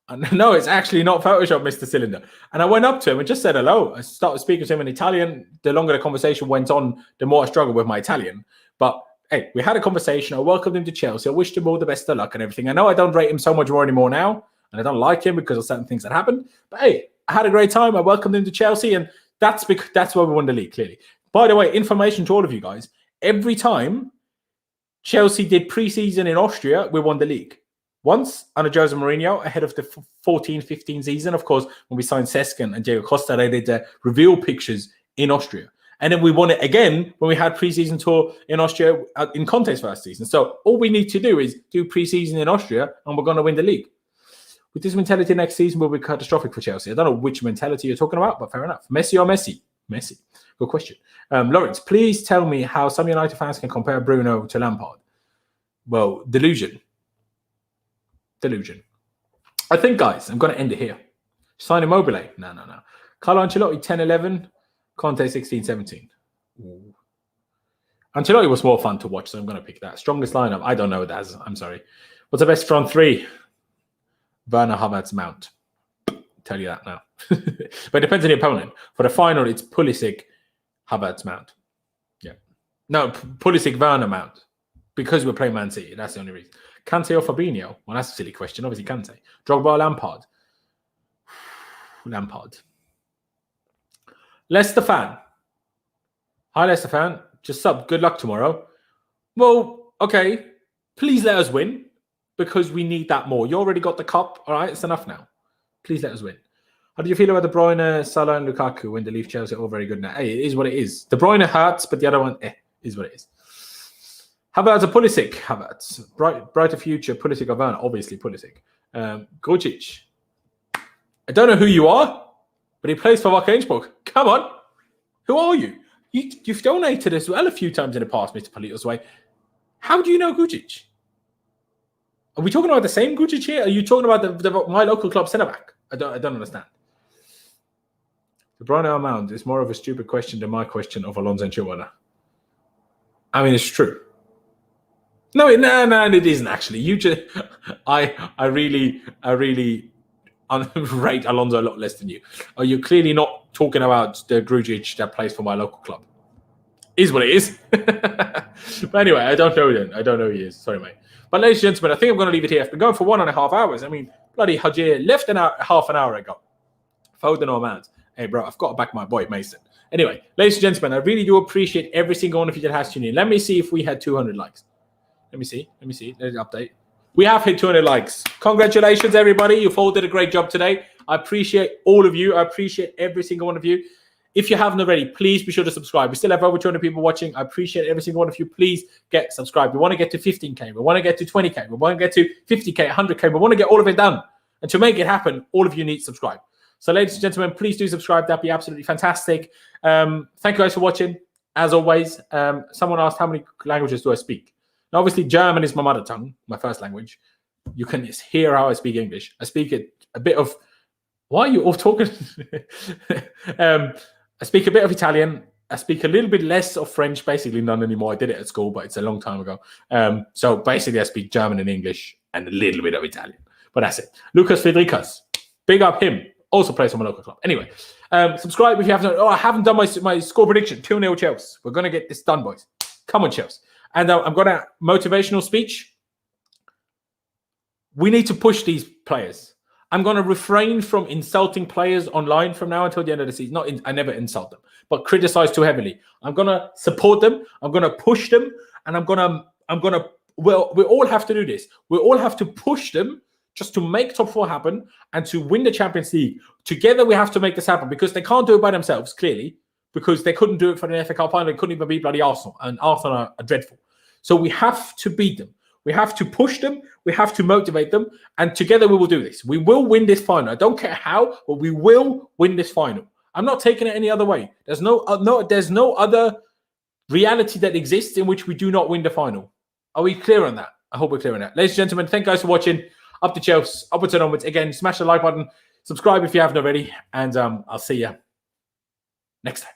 And no, it's actually not Photoshop, Mr. Cylinder. And I went up to him and just said hello. I started speaking to him in Italian. The longer the conversation went on, the more I struggled with my Italian. But hey, we had a conversation. I welcomed him to Chelsea. I wished him all the best of luck and everything. I know I don't rate him so much more anymore now. and I don't like him because of certain things that happened. But hey, I had a great time. I welcomed him to Chelsea, and that's why we won the league, clearly. By the way, information to all of you guys. Every time Chelsea did pre-season in Austria, we won the league. Once under Jose Mourinho, ahead of the 14-15 season, of course, when we signed Seskin and Diego Costa, they did the reveal pictures in Austria. And then we won it again when we had pre-season tour in Austria in Conte's first season. So all we need to do is do pre-season in Austria, and we're going to win the league. With this mentality next season will be catastrophic for Chelsea. I don't know which mentality you're talking about, but fair enough. Messi or Messi? Messi. Good question. Laurenz, please tell me how some United fans can compare Bruno to Lampard. Well, delusion. I think, guys, I'm going to end it here. Sign Immobile. No. Carlo Ancelotti, 10-11. Conte, 16-17. Ooh. Ancelotti was more fun to watch, so I'm going to pick that. Strongest lineup? I don't know, Daz. I'm sorry. What's the best front three? Werner, Havertz, Mount. Tell you that now. But it depends on the opponent. For the final, it's Pulisic, Havertz, Mount. Yeah. No, Pulisic, Werner, Mount. Because we're playing Man City. That's the only reason. Kante or Fabinho? Well, that's a silly question. Obviously, Kante. Drogba or Lampard? Lampard. Leicester fan. Hi, Leicester fan. Just sub. Good luck tomorrow. Well, okay. Please let us win because we need that more. You already got the cup. All right, it's enough now. Please let us win. How do you feel about De Bruyne, Salah, and Lukaku when they leave Chelsea? All very good now. Hey, it is what it is. De Bruyne hurts, but the other one, is what it is. How about a Pulisic? Havertz. Brighter future, Pulisic or Werner? Obviously, Pulisic. Grujic. I don't know who you are, but he plays for Wacker Innsbruck. Come on. Who are you? You've donated as well a few times in the past, Mr. Polito's way. How do you know Grujic? Are we talking about the same Grujic here? Are you talking about my local club centre-back? I don't understand. De Bruyne or Mount is more of a stupid question than my question of Alonso and Chilwell. I mean, it's true. No, it isn't actually. You just, I really rate Alonso a lot less than you. Are you clearly not talking about the Grujic that plays for my local club? Is what it is. But anyway, I don't know then. I don't know who he is. Sorry, mate. But ladies and gentlemen, I think I'm going to leave it here. I've been going for 1.5 hours. I mean, bloody Hajir left half an hour ago. Foden or Mount. Hey, bro, I've got to back my boy, Mason. Anyway, ladies and gentlemen, I really do appreciate every single one of you that has tuned in. Let me see if we had 200 likes. Let me see. There's an update. We have hit 200 likes. Congratulations, everybody. You've all did a great job today. I appreciate all of you. I appreciate every single one of you. If you haven't already, please be sure to subscribe. We still have over 200 people watching. I appreciate every single one of you. Please get subscribed. We want to get to 15K. We want to get to 20K. We want to get to 50K, 100K. We want to get all of it done. And to make it happen, all of you need to subscribe. So, ladies and gentlemen, please do subscribe. That'd be absolutely fantastic. Thank you guys for watching. As always, someone asked how many languages do I speak? Now, obviously, German is my mother tongue, my first language. You can just hear how I speak English. I speak a bit of... Why are you all talking? I speak a bit of Italian. I speak a little bit less of French, basically none anymore. I did it at school, but it's a long time ago. So basically, I speak German and English and a little bit of Italian. But that's it. Lucas Fedricas. Big up him. Also plays for my local club. Anyway, subscribe if you haven't. I haven't done my score prediction. 2-0 Chelsea. We're going to get this done, boys. Come on, Chelsea. And I'm going to motivational speech. We need to push these players. I'm going to refrain from insulting players online from now until the end of the season. I never insult them, but criticize too heavily. I'm going to support them. I'm going to push them, and we all have to do this. We all have to push them just to make top 4 happen and to win the Champions League. Together, we have to make this happen because they can't do it by themselves, clearly, because they couldn't do it for the FA Cup final. They couldn't even beat bloody Arsenal, and Arsenal are dreadful. So we have to beat them. We have to push them. We have to motivate them. And together we will do this. We will win this final. I don't care how, but we will win this final. I'm not taking it any other way. There's no other reality that exists in which we do not win the final. Are we clear on that? I hope we're clear on that. Ladies and gentlemen, thank you guys for watching. Up to Chelsea, upwards and onwards. Again, smash the like button. Subscribe if you haven't already. And I'll see you next time.